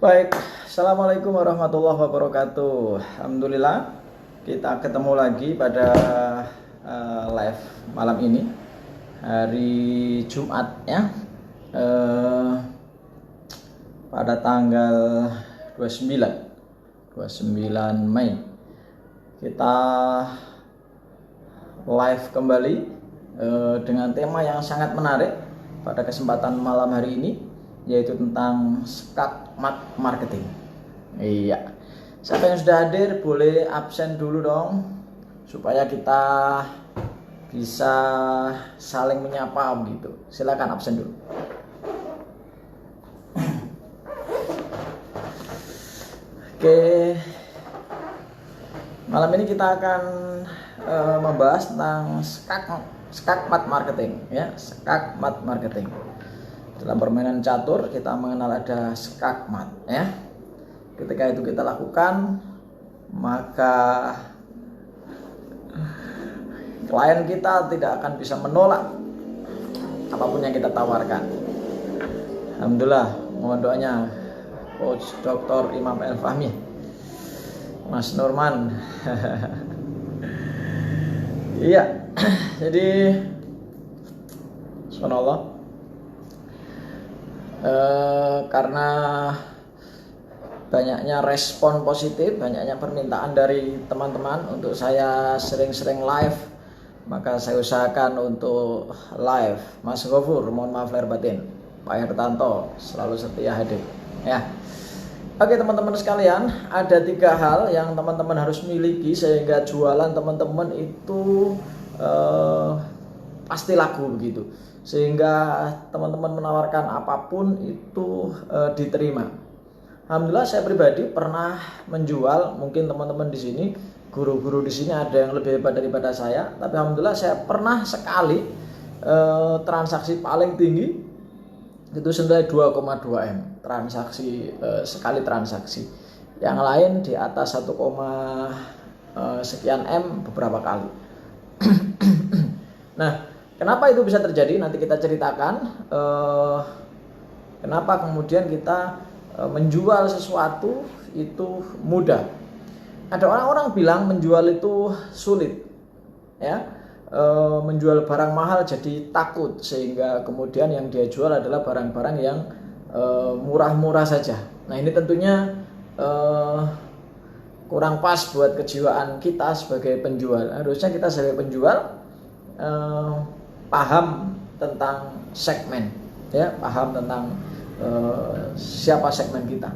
Baik, Assalamualaikum warahmatullahi wabarakatuh. Alhamdulillah, kita ketemu lagi pada live malam ini, hari Jumat ya, pada tanggal 29 Mei. Kita live kembali dengan tema yang sangat menarik pada kesempatan malam hari ini, yaitu tentang skakmat marketing. Iya, siapa yang sudah hadir boleh absen dulu dong, supaya kita bisa saling menyapa begitu. Silakan absen dulu. Oke, malam ini kita akan membahas tentang skakmat marketing ya, skakmat marketing. Dalam permainan catur kita mengenal ada skakmat ya. Ketika itu kita lakukan, maka klien kita tidak akan bisa menolak apapun yang kita tawarkan. Alhamdulillah, mohon doanya Coach Dr. Imam El Fahmi, Mas Nurman. Iya, jadi subhanallah, karena banyaknya respon positif, banyaknya permintaan dari teman-teman untuk saya sering-sering live, maka saya usahakan untuk live. Mas Gofur, mohon maaf lahir batin. Pak Hertanto selalu setia hadir ya. Oke teman-teman sekalian, ada 3 hal yang teman-teman harus miliki sehingga jualan teman-teman itu pasti laku begitu, sehingga teman-teman menawarkan apapun itu diterima. Alhamdulillah, saya pribadi pernah menjual. Mungkin teman-teman di sini, guru-guru di sini ada yang lebih hebat daripada saya, tapi alhamdulillah saya pernah sekali transaksi paling tinggi itu senilai 2,2 M transaksi, sekali transaksi. Yang lain di atas 1, sekian M beberapa kali. Nah, kenapa itu bisa terjadi? Nanti kita ceritakan kenapa kemudian kita menjual sesuatu itu mudah. Ada orang-orang bilang menjual itu sulit ya, menjual barang mahal jadi takut, sehingga kemudian yang dia jual adalah barang-barang yang murah-murah saja. Nah, ini tentunya kurang pas buat kejiwaan kita sebagai penjual. Harusnya kita sebagai penjual paham tentang segmen ya, paham tentang siapa segmen kita.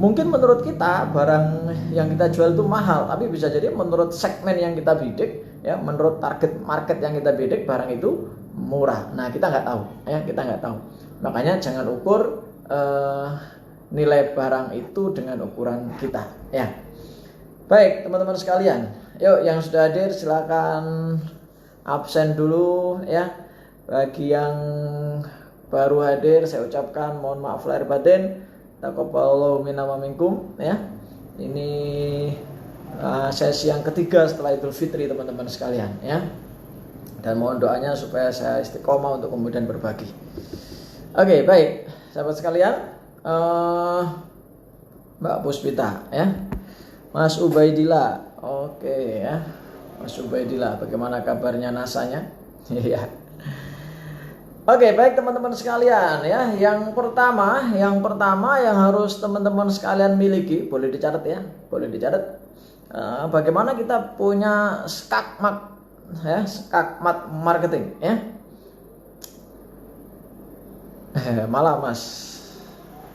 Mungkin menurut kita barang yang kita jual itu mahal, tapi bisa jadi menurut segmen yang kita bidik ya, menurut target market yang kita bidik, barang itu murah. Nah, kita nggak tahu ya, kita nggak tahu. Makanya jangan ukur nilai barang itu dengan ukuran kita ya. Baik teman-teman sekalian, yuk yang sudah hadir silakan absen dulu ya. Bagi yang baru hadir saya ucapkan mohon maaf lahir batin. Taqabbalallahu minna wa minkum ya. Ini sesi yang ketiga setelah Idul Fitri teman-teman sekalian ya. Dan mohon doanya supaya saya istiqomah untuk kemudian berbagi. Oke, baik sahabat sekalian, Mbak Puspita ya, Mas Ubaidillah. Oke ya, Mas Ubaidillah, bagaimana kabarnya nasanya? Iya. Oke, baik teman-teman sekalian ya. Yang pertama yang harus teman-teman sekalian miliki, boleh dicatat ya, boleh dicatat. Bagaimana kita punya skakmat ya, skakmat marketing ya. Malah Mas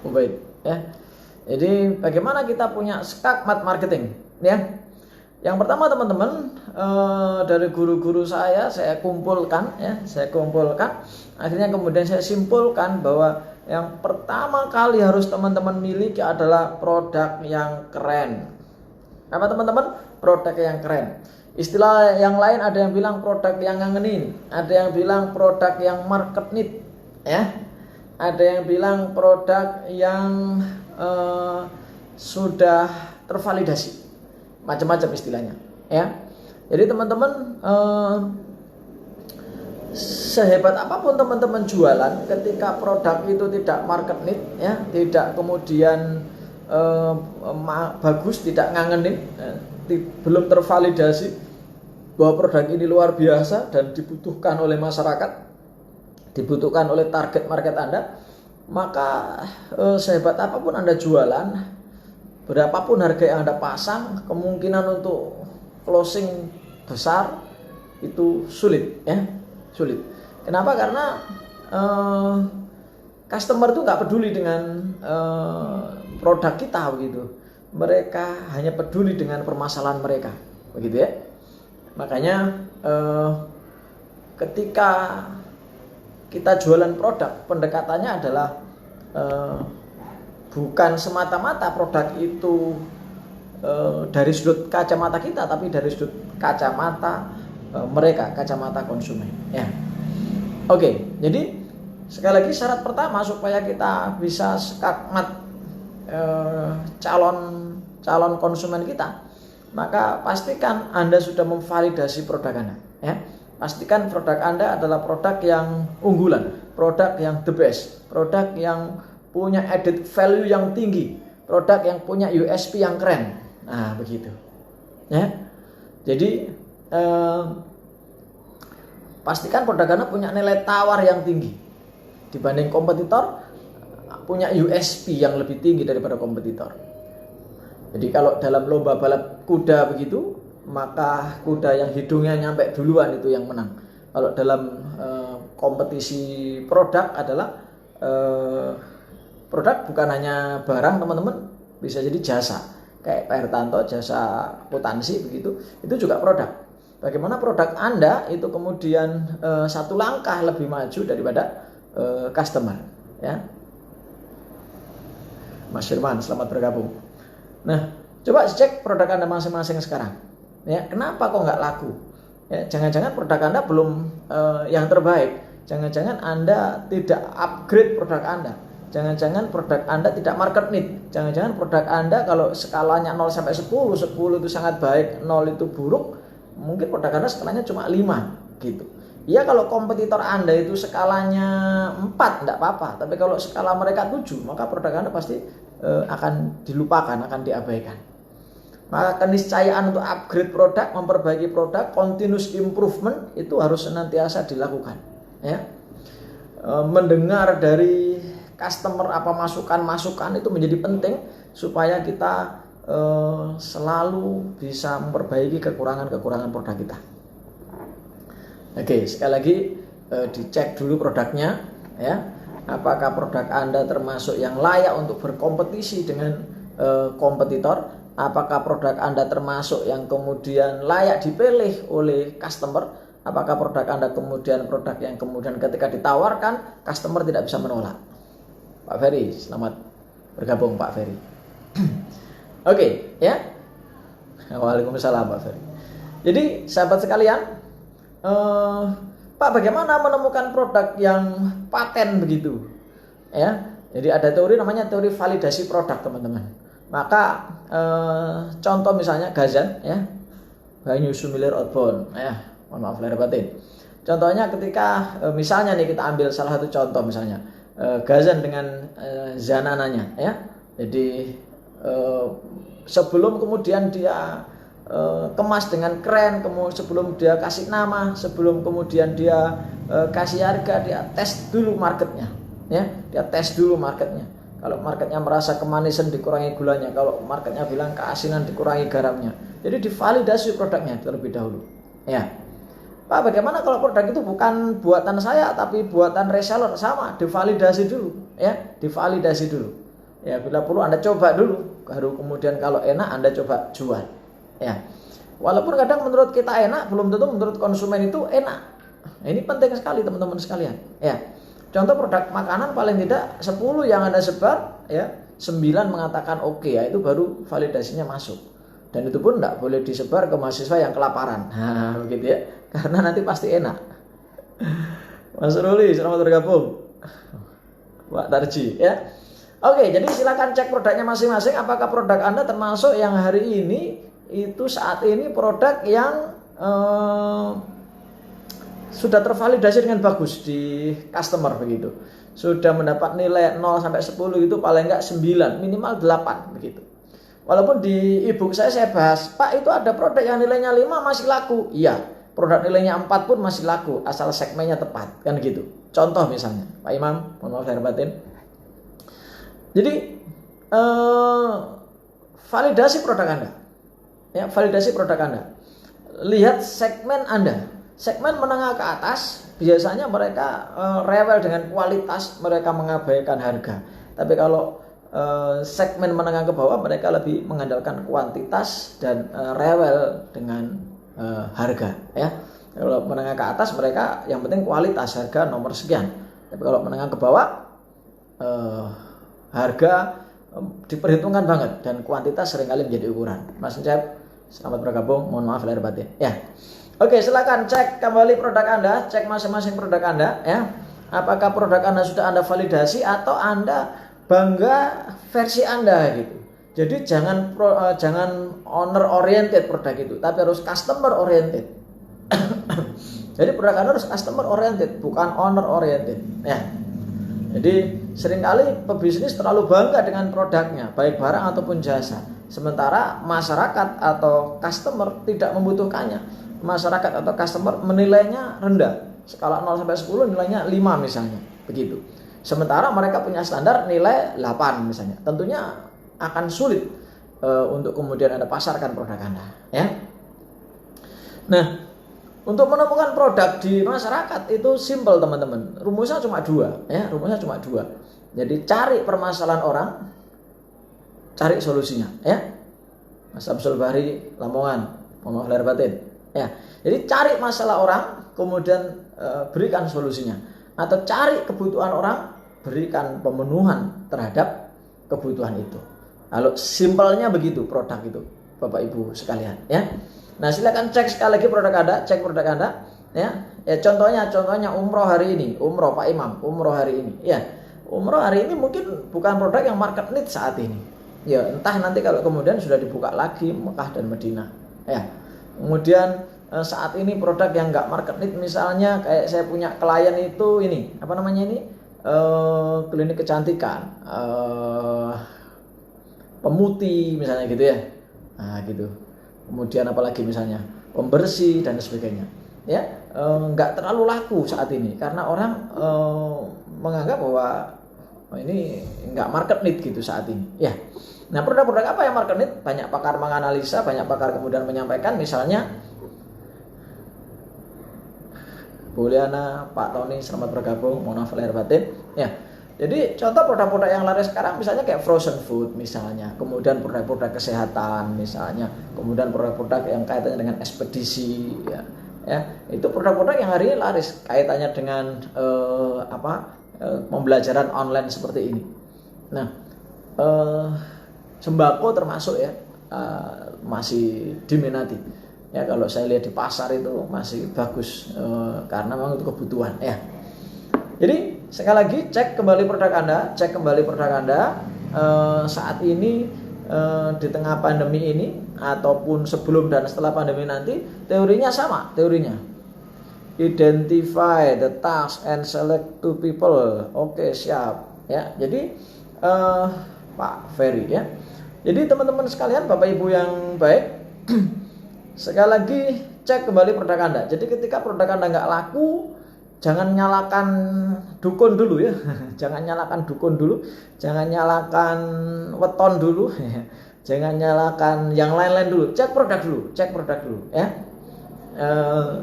Ubaid ya. Jadi bagaimana kita punya skakmat marketing ya. Yang pertama teman-teman, dari guru-guru saya kumpulkan ya, akhirnya kemudian saya simpulkan bahwa yang pertama kali harus teman-teman miliki adalah produk yang keren. Apa teman-teman? Produk yang keren. Istilah yang lain ada yang bilang produk yang ngangenin, ada yang bilang produk yang market need ya, ada yang bilang produk yang sudah tervalidasi, macam-macam istilahnya ya. Jadi teman-teman, sehebat apapun teman-teman jualan, ketika produk itu tidak market need, ya, tidak kemudian bagus, tidak ngangenin, belum tervalidasi bahwa produk ini luar biasa dan dibutuhkan oleh masyarakat, dibutuhkan oleh target market Anda, maka sehebat apapun Anda jualan, berapapun harga yang Anda pasang, kemungkinan untuk closing besar itu sulit, ya, sulit. Kenapa? Karena customer itu nggak peduli dengan produk kita begitu. Mereka hanya peduli dengan permasalahan mereka, begitu ya. Makanya ketika kita jualan produk, pendekatannya adalah bukan semata-mata produk itu dari sudut kacamata kita, tapi dari sudut kacamata mereka, kacamata konsumen, ya. Oke, jadi sekali lagi syarat pertama supaya kita bisa skakmat calon konsumen kita, maka pastikan Anda sudah memvalidasi produk Anda, ya. Pastikan produk Anda adalah produk yang unggulan, produk yang the best, produk yang punya added value yang tinggi, produk yang punya USP yang keren. Nah, begitu, ya. Jadi pastikan produk Anda punya nilai tawar yang tinggi dibanding kompetitor, punya USP yang lebih tinggi daripada kompetitor. Jadi kalau dalam lomba balap kuda begitu, maka kuda yang hidungnya nyampe duluan itu yang menang. Kalau dalam kompetisi produk adalah produk bukan hanya barang, teman-teman, bisa jadi jasa. Kayak Pak Hertanto, jasa akuntansi begitu, itu juga produk. Bagaimana produk Anda itu kemudian satu langkah lebih maju daripada customer, ya. Mas Firman, selamat bergabung. Nah, coba cek produk Anda masing-masing sekarang, ya. Kenapa kok nggak laku? Ya, jangan-jangan produk Anda belum yang terbaik. Jangan-jangan Anda tidak upgrade produk Anda. Jangan-jangan produk Anda tidak market need. Jangan-jangan produk Anda kalau skalanya 0 sampai 10, 10 itu sangat baik, 0 itu buruk, mungkin produk Anda skalanya cuma 5 gitu. Ya, kalau kompetitor Anda itu skalanya 4 enggak apa-apa, tapi kalau skala mereka 7, maka produk Anda pasti akan dilupakan, akan diabaikan. Maka keniscayaan untuk upgrade produk, memperbaiki produk, continuous improvement itu harus senantiasa dilakukan, ya. Mendengar dari customer apa masukan-masukan itu menjadi penting supaya kita selalu bisa memperbaiki kekurangan-kekurangan produk kita. Oke, sekali lagi dicek dulu produknya, ya. Apakah produk Anda termasuk yang layak untuk berkompetisi dengan kompetitor? Apakah produk Anda termasuk yang kemudian layak dipilih oleh customer? Apakah produk Anda kemudian produk yang kemudian ketika ditawarkan customer tidak bisa menolak? Pak Ferry, selamat bergabung Pak Ferry. Oke, ya. Waalaikumsalam Pak Ferry. Jadi sahabat sekalian, Pak, bagaimana menemukan produk yang paten begitu? Ya, jadi ada teori namanya teori validasi produk, teman-teman. Maka contoh misalnya Gazan, ya, Banyu Sumilir Outbound, ya, mohon maaf lahir batin. Contohnya ketika misalnya nih kita ambil salah satu contoh misalnya Gazan dengan Zanananya, ya. Jadi sebelum kemudian dia kemas dengan keren, sebelum dia kasih nama, sebelum kemudian dia kasih harga, dia tes dulu marketnya, ya. Dia tes dulu marketnya. Kalau marketnya merasa kemanisan dikurangi gulanya, kalau marketnya bilang keasinan dikurangi garamnya. Jadi divalidasi produknya terlebih dahulu, ya. Pak, bagaimana kalau produk itu bukan buatan saya tapi buatan reseller? Sama, divalidasi dulu, ya, divalidasi dulu. Ya, bila perlu Anda coba dulu, baru kemudian kalau enak Anda coba jual, ya. Walaupun kadang menurut kita enak, belum tentu menurut konsumen itu enak. Nah, ini penting sekali teman-teman sekalian, ya. Contoh produk makanan paling tidak 10 yang Anda sebar, ya, 9 mengatakan oke, ya, itu baru validasinya masuk. Dan itu pun tidak boleh disebar ke mahasiswa yang kelaparan. Nah, begitu ya. Karena nanti pasti enak. Mas Ruli, selamat bergabung. Pak Tarji, ya. Oke, jadi silakan cek produknya masing-masing. Apakah produk Anda termasuk yang hari ini itu saat ini produk yang sudah tervalidasi dengan bagus di customer begitu. Sudah mendapat nilai 0 sampai 10 itu paling enggak 9, minimal 8 begitu. Walaupun di e-book saya bahas, Pak itu ada produk yang nilainya 5 masih laku. Iya, produk nilainya 4 pun masih laku asal segmennya tepat, kan gitu. Contoh misalnya, Pak Imam, mohon maaf lahir batin. Jadi validasi produk Anda. Ya, validasi produk Anda. Lihat segmen Anda. Segmen menengah ke atas biasanya mereka rewel dengan kualitas, mereka mengabaikan harga. Tapi kalau segmen menengah ke bawah mereka lebih mengandalkan kuantitas dan rewel dengan harga, ya. Kalau menengah ke atas mereka yang penting kualitas, harga nomor sekian. Tapi kalau menengah ke bawah harga diperhitungkan banget dan kuantitas seringkali menjadi ukuran. Mas Encep, selamat bergabung, mohon maaf lahir batin. Ya. Oke, silakan cek kembali produk Anda, cek masing-masing produk Anda, ya. Apakah produk Anda sudah Anda validasi atau Anda bangga versi Anda gitu. Jadi jangan owner oriented produk itu, tapi harus customer oriented. Jadi produk Anda harus customer oriented, bukan owner oriented, ya. Jadi seringkali pebisnis terlalu bangga dengan produknya, baik barang ataupun jasa. Sementara masyarakat atau customer tidak membutuhkannya. Masyarakat atau customer menilainya rendah. Skala 0 sampai 10 nilainya 5 misalnya, begitu. Sementara mereka punya standar nilai 8 misalnya. Tentunya akan sulit untuk kemudian Anda pasarkan produk Anda, ya. Nah, untuk menemukan produk di masyarakat itu simple, teman-teman. Rumusnya cuma 2, ya. Rumusnya cuma 2. Jadi cari permasalahan orang, cari solusinya, ya. Mas Abdul Bahri Lamongan, mohon maaf lahir batin. Ya, jadi cari masalah orang, kemudian berikan solusinya, atau cari kebutuhan orang, berikan pemenuhan terhadap kebutuhan itu. Lalu simpelnya begitu produk itu, Bapak Ibu sekalian, ya. Nah, silakan cek sekali lagi produk Anda, cek produk Anda, ya. Ya contohnya umroh hari ini, umroh Pak Imam, umroh hari ini, ya. Umroh hari ini mungkin bukan produk yang market need saat ini. Ya, entah nanti kalau kemudian sudah dibuka lagi Mekah dan Madinah, ya. Kemudian saat ini produk yang nggak market need, misalnya kayak saya punya klien itu ini, apa namanya ini, klinik kecantikan, pemutih misalnya gitu ya, nah gitu. Kemudian apalagi misalnya pembersih dan sebagainya, ya, nggak terlalu laku saat ini karena orang menganggap bahwa ini nggak market need gitu saat ini, ya. Nah, produk-produk apa yang market need? Banyak pakar menganalisa, banyak pakar kemudian menyampaikan, misalnya Bu Liana, Pak Tony, selamat bergabung, mohon maaf lahir batin, ya. Jadi contoh produk-produk yang laris sekarang misalnya kayak frozen food misalnya, kemudian produk-produk kesehatan misalnya, kemudian produk-produk yang kaitannya dengan ekspedisi, ya. Ya, itu produk-produk yang hari ini laris kaitannya dengan pembelajaran online seperti ini. Nah, sembako termasuk, ya, masih diminati, ya. Kalau saya lihat di pasar itu masih bagus, karena memang itu kebutuhan, ya. Jadi sekali lagi cek kembali produk Anda, cek kembali produk Anda saat ini, di tengah pandemi ini ataupun sebelum dan setelah pandemi nanti, teorinya sama, teorinya. Identify the task and select two people. Oke, siap, ya. Jadi Pak Ferry, ya. Jadi teman-teman sekalian, Bapak Ibu yang baik, sekali lagi cek kembali produk Anda. Jadi ketika produk Anda nggak laku, jangan nyalakan dukun dulu, ya. Jangan nyalakan dukun dulu, jangan nyalakan weton dulu, jangan nyalakan yang lain-lain dulu. Cek produk dulu, ya.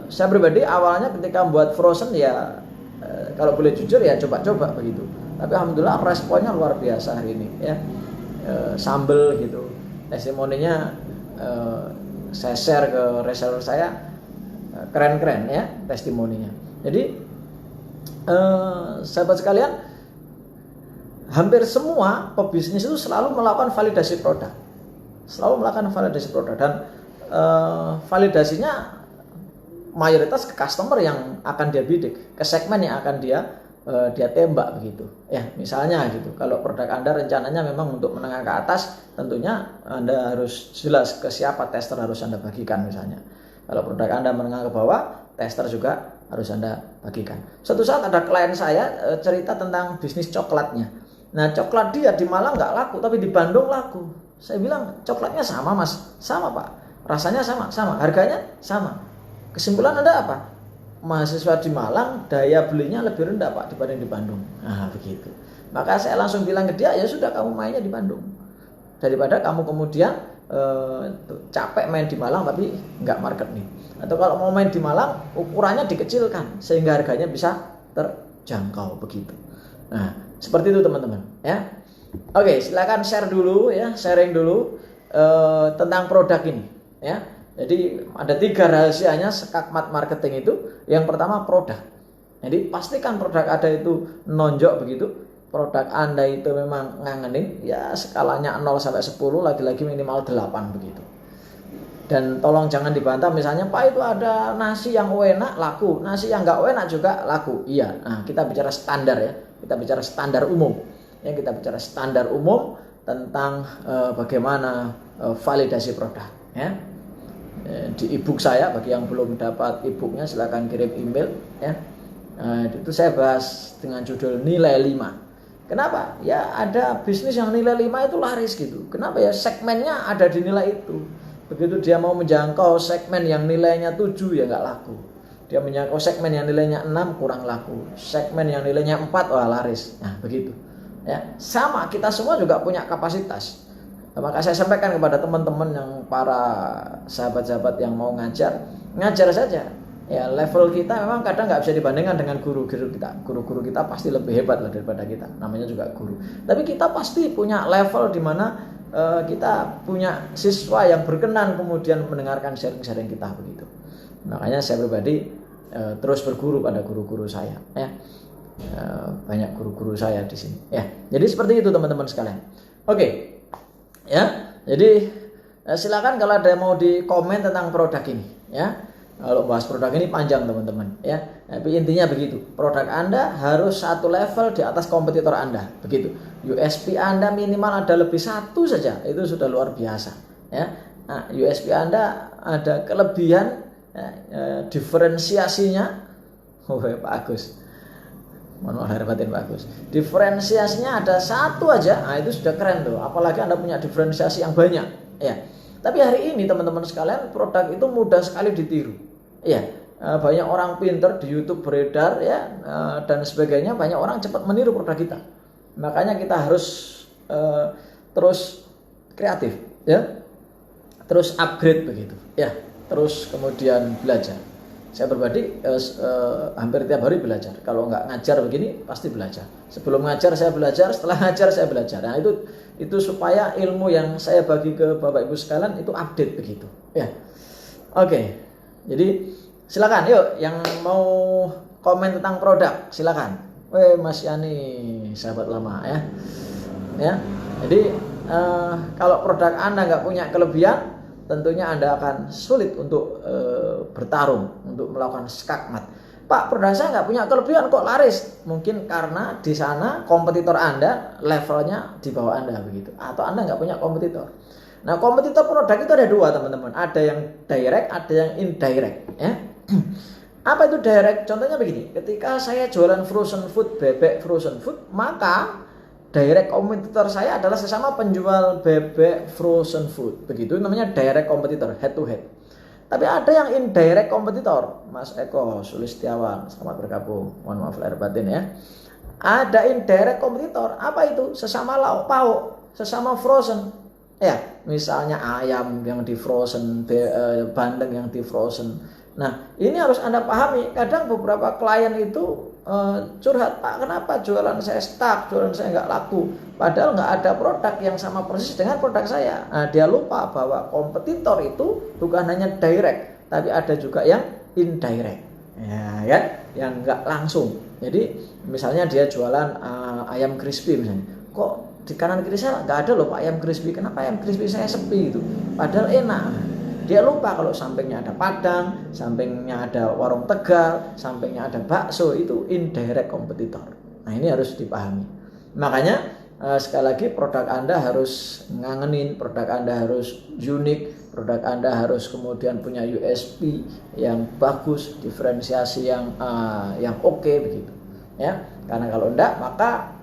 Saya pribadi awalnya ketika membuat frozen, ya, kalau boleh jujur ya coba-coba begitu. Tapi alhamdulillah responnya luar biasa hari ini, ya. Sambel gitu, testimoninya saya share ke reseller saya, keren-keren, ya, testimoninya. Jadi sahabat sekalian, hampir semua pebisnis itu selalu melakukan validasi produk, dan validasinya mayoritas ke customer yang akan dia bidik, ke segmen yang akan dia tembak begitu, ya. Misalnya gitu, kalau produk Anda rencananya memang untuk menengah ke atas, tentunya Anda harus jelas ke siapa tester harus Anda bagikan misalnya. Kalau produk Anda menengah ke bawah, tester juga harus Anda bagikan. Suatu saat ada klien saya cerita tentang bisnis coklatnya. Nah, coklat dia di Malang nggak laku, tapi di Bandung laku. Saya bilang, coklatnya sama mas? Sama pak. Rasanya sama? Sama. Harganya sama. Kesimpulan Anda apa? Mahasiswa di Malang daya belinya lebih rendah pak dibanding di Bandung. Nah begitu. Maka saya langsung bilang ke dia, ya sudah kamu mainnya di Bandung. Daripada kamu kemudian capek main di Malang tapi nggak market nih. Atau kalau mau main di Malang ukurannya dikecilkan sehingga harganya bisa terjangkau begitu. Nah seperti itu teman-teman ya. Oke, silakan share dulu ya, sharing dulu tentang produk ini ya. Jadi ada 3 rahasianya skakmat marketing itu. Yang pertama produk. Jadi pastikan produk Anda itu nonjok begitu. Produk Anda itu memang ngangenin, ya skalanya 0 sampai 10, lagi-lagi minimal 8 begitu. Dan tolong jangan dibantah, misalnya Pak itu ada nasi yang enak laku, nasi yang nggak enak juga laku. Iya, nah kita bicara standar ya, kita bicara standar umum. Ya, kita bicara standar umum tentang bagaimana validasi produk. Ya. Di ebook saya, bagi yang belum dapat ebooknya silahkan kirim email ya. Itu saya bahas dengan judul nilai 5. Kenapa? Ya ada bisnis yang nilai 5 itu laris gitu. Kenapa ya? Segmennya ada di nilai itu. Begitu dia mau menjangkau segmen yang nilainya 7 ya nggak laku. Dia menjangkau segmen yang nilainya 6 kurang laku. Segmen yang nilainya 4 wah laris. Nah begitu ya. Sama, kita semua juga punya kapasitas. Maka saya sampaikan kepada teman-teman yang para sahabat-sahabat yang mau ngajar saja. Ya level kita memang kadang nggak bisa dibandingkan dengan guru-guru kita. Guru-guru kita pasti lebih hebat lah daripada kita. Namanya juga guru. Tapi kita pasti punya level di mana kita punya siswa yang berkenan kemudian mendengarkan sharing-sharing kita begitu. Makanya saya pribadi terus berguru pada guru-guru saya. Ya. Banyak guru-guru saya di sini. Ya. Jadi seperti itu teman-teman sekalian. Oke. Ya, jadi silakan kalau ada yang mau di komen tentang produk ini ya. Kalau bahas produk ini panjang teman-teman ya. Tapi intinya begitu, produk Anda harus satu level di atas kompetitor Anda begitu. USP Anda minimal ada lebih 1 saja, itu sudah luar biasa ya. Nah, USP Anda ada kelebihan ya, diferensiasinya Pak Agus, mohon maaf lahir batin bagus. Diferensiasinya ada 1 aja, nah itu sudah keren tuh. Apalagi Anda punya diferensiasi yang banyak, ya. Tapi hari ini teman-teman sekalian, produk itu mudah sekali ditiru, ya. Banyak orang pinter di YouTube beredar, ya, dan sebagainya. Banyak orang cepat meniru produk kita. Makanya kita harus terus kreatif, ya, terus upgrade begitu, ya, terus kemudian belajar. Saya pribadi hampir tiap hari belajar. Kalau nggak ngajar begini pasti belajar. Sebelum ngajar saya belajar, setelah ngajar saya belajar. Nah itu supaya ilmu yang saya bagi ke Bapak Ibu sekalian itu update begitu. Ya, oke. Jadi silakan, yuk yang mau komen tentang produk silakan. Mas Yani, sahabat lama ya. Ya, jadi kalau produk Anda nggak punya kelebihan, tentunya Anda akan sulit untuk bertarung, untuk melakukan skakmat. Pak, produk saya nggak punya kelebihan kok laris. Mungkin karena di sana kompetitor Anda levelnya di bawah Anda begitu. Atau Anda nggak punya kompetitor. Nah, kompetitor produk itu ada 2 teman-teman. Ada yang direct, ada yang indirect. Ya. Apa itu direct? Contohnya begini. Ketika saya jualan frozen food, bebek frozen food, maka direct kompetitor saya adalah sesama penjual bebek frozen food. Begitu namanya direct kompetitor, head to head. Tapi ada yang indirect kompetitor. Mas Eko Sulistiawan, selamat bergabung. Mohon maaf lahir batin ya. Ada indirect kompetitor. Apa itu? Sesama lauk pauk, sesama frozen. Ya, misalnya ayam yang di frozen, bandeng yang di frozen. Nah, ini harus Anda pahami. Kadang beberapa klien itu curhat, Pak, kenapa jualan saya stuck, jualan saya nggak laku, padahal nggak ada produk yang sama persis dengan produk saya. Nah, dia lupa bahwa kompetitor itu bukan hanya direct, tapi ada juga yang indirect, ya kan, yang nggak langsung. Jadi misalnya dia jualan ayam crispy misalnya, kok di kanan kiri saya nggak ada loh Pak ayam crispy, kenapa ayam crispy saya sepi itu, padahal enak. Dia lupa kalau sampingnya ada Padang, sampingnya ada warung Tegal, sampingnya ada bakso, itu indirect kompetitor. Nah ini harus dipahami. Makanya sekali lagi produk Anda harus ngangenin, produk Anda harus unik, produk Anda harus kemudian punya USP yang bagus, diferensiasi yang oke begitu. Ya, karena kalau enggak maka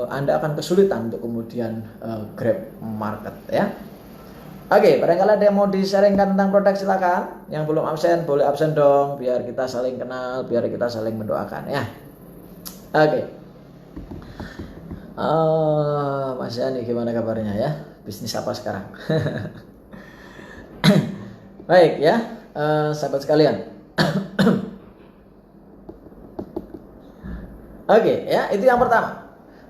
Anda akan kesulitan untuk kemudian grab market ya. Oke, barangkali ada yang mau di-sharingkan tentang produk silakan. Yang belum absen boleh absen dong, biar kita saling kenal, biar kita saling mendoakan ya. Oke. Mas Yani gimana kabarnya ya? Bisnis apa sekarang? Baik ya, sahabat sekalian. Oke ya, itu yang pertama.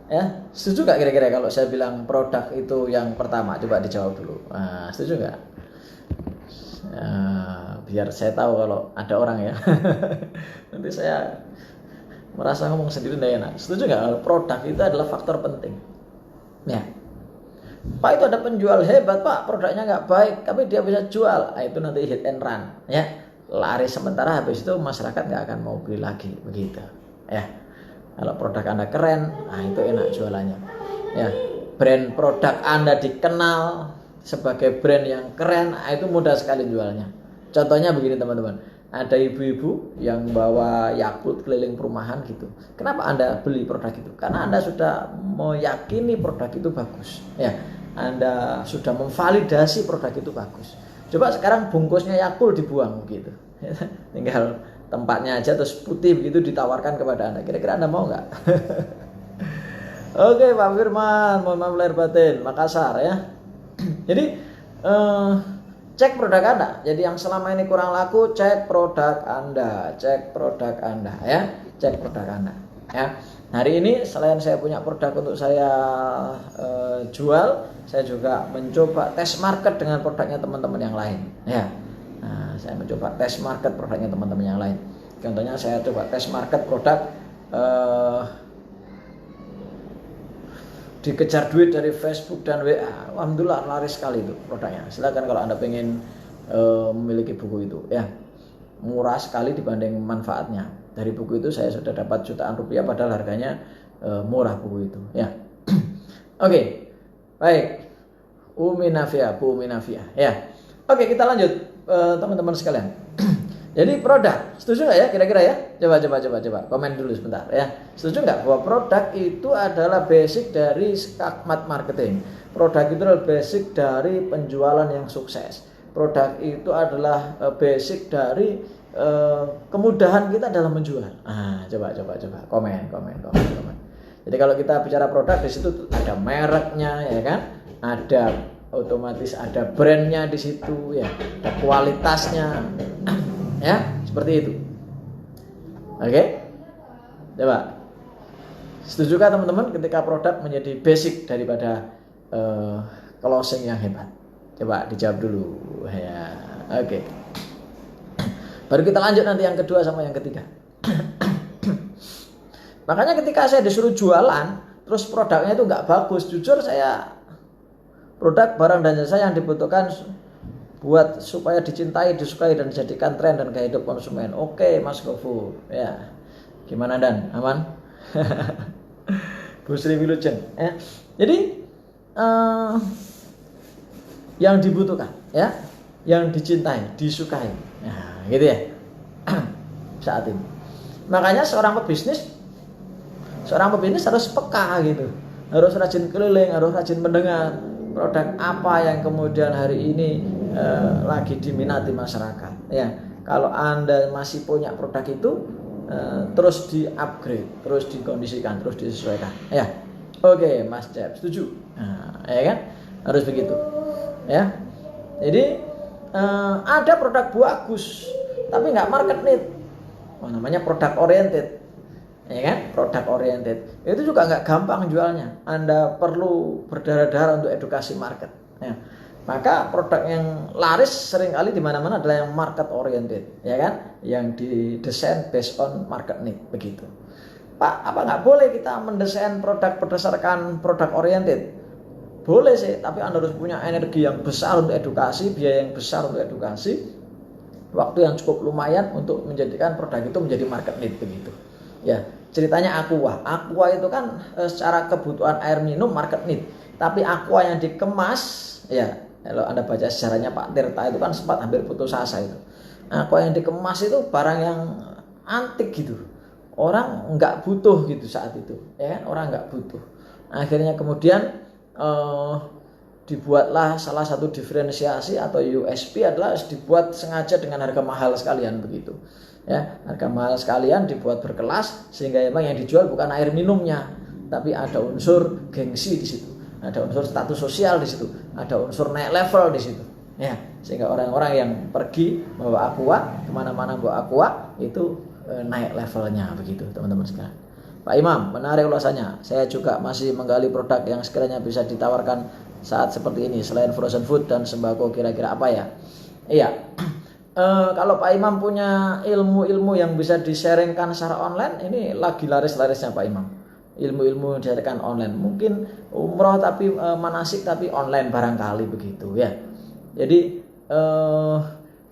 Ya, setuju nggak kira-kira kalau saya bilang produk itu yang pertama? Coba dijawab dulu. Setuju nggak? Biar saya tahu kalau ada orang ya. Nanti saya merasa ngomong sendiri tidak enak. Setuju nggak kalau produk itu adalah faktor penting? Ya, Pak itu ada penjual hebat Pak, produknya nggak baik, tapi dia bisa jual. Itu nanti hit and run, ya, lari sementara, habis itu masyarakat nggak akan mau beli lagi, begitu. Ya, kalau produk Anda keren, itu enak jualannya. Ya, brand produk Anda dikenal sebagai brand yang keren, itu mudah sekali jualnya. Contohnya begini teman-teman. Ada ibu-ibu yang bawa Yakult keliling perumahan gitu. Kenapa Anda beli produk itu? Karena Anda sudah meyakini produk itu bagus. Ya, Anda sudah memvalidasi produk itu bagus. Coba sekarang bungkusnya Yakult dibuang gitu. Tinggal tempatnya aja terus putih begitu ditawarkan kepada Anda. Kira-kira Anda mau nggak? Oke Pak Firman, mohon maaf lahir batin, Makassar ya. Jadi cek produk Anda. Jadi yang selama ini kurang laku, cek produk Anda, cek produk Anda ya, cek produk Anda ya. Hari ini selain saya punya produk untuk saya jual, saya juga mencoba tes market dengan produknya teman-teman yang lain ya. Saya mencoba tes market produknya teman-teman yang lain. Contohnya saya coba tes market produk dikejar duit dari Facebook dan WA. Alhamdulillah laris sekali itu produknya. Silakan kalau Anda pengen memiliki buku itu ya. Murah sekali dibanding manfaatnya. Dari buku itu saya sudah dapat jutaan rupiah padahal harganya murah buku itu ya. Oke. Baik. Umi Nafia, Bu Umi Nafia ya. Oke, kita lanjut teman-teman sekalian. Jadi produk, setuju nggak ya kira-kira ya? Coba komen dulu sebentar ya. Setuju nggak bahwa produk itu adalah basic dari skakmat marketing? Produk itu adalah basic dari penjualan yang sukses. Produk itu adalah basic dari kemudahan kita dalam menjual. Coba komen. Jadi kalau kita bicara produk, di situ ada mereknya ya kan? Ada otomatis ada brandnya di situ ya, ada kualitasnya. Ya, seperti itu. Oke. Coba. Setujukah teman-teman ketika produk menjadi basic daripada closing yang hebat? Coba dijawab dulu ya. Oke. Baru kita lanjut nanti yang kedua sama yang ketiga. Makanya ketika saya disuruh jualan, terus produknya itu nggak bagus, jujur saya produk barang dan jasa yang dibutuhkan buat supaya dicintai, disukai dan dijadikan tren dan gaya hidup konsumen. Oke, Mas Gofu. Ya. Gimana Dan? Aman? Bu Sri Wilujeng ya. Jadi yang dibutuhkan ya, yang dicintai, disukai. Nah, gitu ya. Saat ini. Makanya seorang pebisnis harus peka gitu. Harus rajin keliling, harus rajin mendengar produk apa yang kemudian hari ini lagi diminati masyarakat ya. Kalau Anda masih punya produk itu terus di-upgrade, terus dikondisikan, terus disesuaikan ya. Oke, Mas Cep, setuju? Ya kan? Harus begitu ya. Jadi ada produk bagus tapi nggak market need. Namanya produk oriented ya kan? Produk oriented itu juga nggak gampang jualnya. Anda perlu berdarah-darah untuk edukasi market ya. Maka produk yang laris seringkali di mana-mana adalah yang market oriented, ya kan? Yang didesain based on market need, begitu. Pak, apa nggak boleh kita mendesain produk berdasarkan produk oriented? Boleh sih, tapi Anda harus punya energi yang besar untuk edukasi, biaya yang besar untuk edukasi, waktu yang cukup lumayan untuk menjadikan produk itu menjadi market need, begitu. Ya, ceritanya Aqua itu kan secara kebutuhan air minum market need, tapi Aqua yang dikemas, ya kalau Anda baca sejarahnya Pak Tirta itu kan sempat hampir putus asa itu. Aqua yang dikemas itu barang yang antik gitu, orang nggak butuh gitu saat itu, ya kan, orang nggak butuh. Akhirnya kemudian dibuatlah salah satu diferensiasi atau USP adalah dibuat sengaja dengan harga mahal sekalian begitu. Ya, harga mahal sekalian dibuat berkelas sehingga memang yang dijual bukan air minumnya, tapi ada unsur gengsi di situ, ada unsur status sosial di situ, ada unsur naik level di situ. Ya, sehingga orang-orang yang pergi bawa Aqua, kemana-mana bawa Aqua itu naik levelnya begitu, teman-teman sekalian. Pak Imam, menarik ulasannya. Saya juga masih menggali produk yang sekiranya bisa ditawarkan saat seperti ini selain frozen food dan sembako, kira-kira apa ya? Iya. Kalau Pak Imam punya ilmu-ilmu yang bisa di-sharingkan secara online, ini lagi laris-larisnya Pak Imam. Ilmu-ilmu di-sharingkan online. Mungkin umroh tapi manasik tapi online barangkali begitu ya. Jadi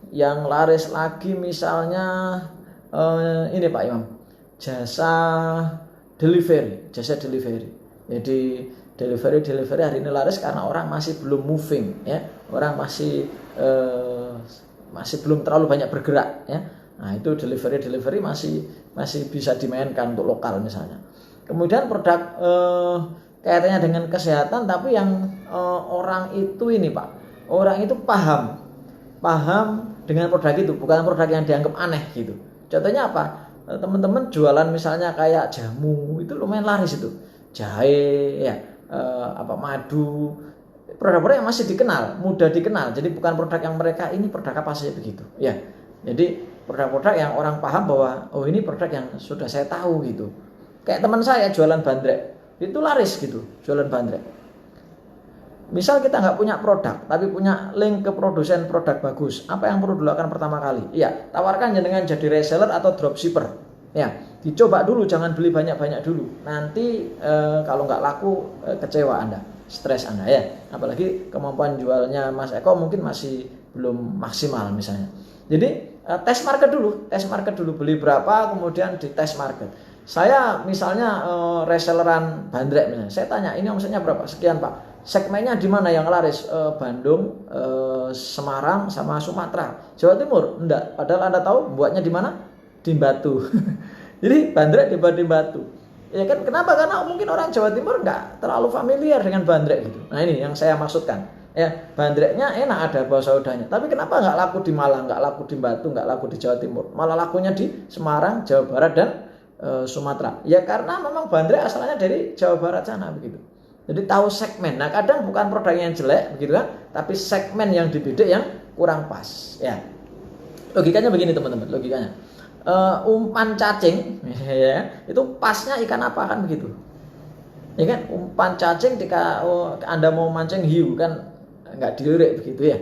yang laris lagi misalnya ini Pak Imam, jasa delivery. Jadi delivery hari ini laris karena orang masih belum moving ya, orang masih belum terlalu banyak bergerak ya. Nah itu delivery masih bisa dimainkan untuk lokal misalnya. Kemudian produk kaitannya dengan kesehatan, tapi yang orang itu ini Pak, orang itu paham dengan produk itu, bukan produk yang dianggap aneh gitu. Contohnya apa? Teman-teman jualan misalnya kayak jamu itu lumayan laris itu, jahe ya, madu, produk-produk yang masih dikenal, mudah dikenal. Jadi bukan produk yang mereka ini produk apa sih begitu ya. Jadi produk-produk yang orang paham bahwa oh ini produk yang sudah saya tahu gitu. Kayak teman saya jualan bandrek itu laris gitu, jualan bandrek. Misal kita nggak punya produk, tapi punya link ke produsen produk bagus, apa yang perlu dilakukan pertama kali? Iya, tawarkan dengan jadi reseller atau dropshipper. Ya, dicoba dulu, jangan beli banyak-banyak dulu. Nanti kalau nggak laku kecewa Anda, stres Anda ya. Apalagi kemampuan jualnya Mas Eko mungkin masih belum maksimal misalnya. Jadi tes market dulu, beli berapa, kemudian di tes market. Saya misalnya reselleran bandrek misalnya, saya tanya ini omsetnya berapa? Sekian Pak. Segmennya di mana yang laris? Bandung, Semarang, sama Sumatera. Jawa Timur? Enggak. Padahal Anda tahu buatnya di mana? Di Batu. Jadi bandrek dibuat di Batu. Ya kan? Kenapa? Karena mungkin orang Jawa Timur enggak terlalu familiar dengan bandrek gitu. Nah ini yang saya maksudkan. Ya, bandreknya enak, ada bahasa udahnya. Tapi kenapa enggak laku di Malang, enggak laku di Batu, enggak laku di Jawa Timur? Malah lakunya di Semarang, Jawa Barat dan Sumatera. Ya karena memang bandrek asalnya dari Jawa Barat sana begitu. Jadi tahu segmen. Nah kadang bukan produk yang jelek begitu kan, tapi segmen yang dibidik yang kurang pas. Ya. Logikanya begini teman-teman, logikanya. Umpan cacing, ya, itu pasnya ikan apa kan begitu? Ya kan, umpan cacing ketika Anda mau mancing hiu kan nggak dilirik begitu ya.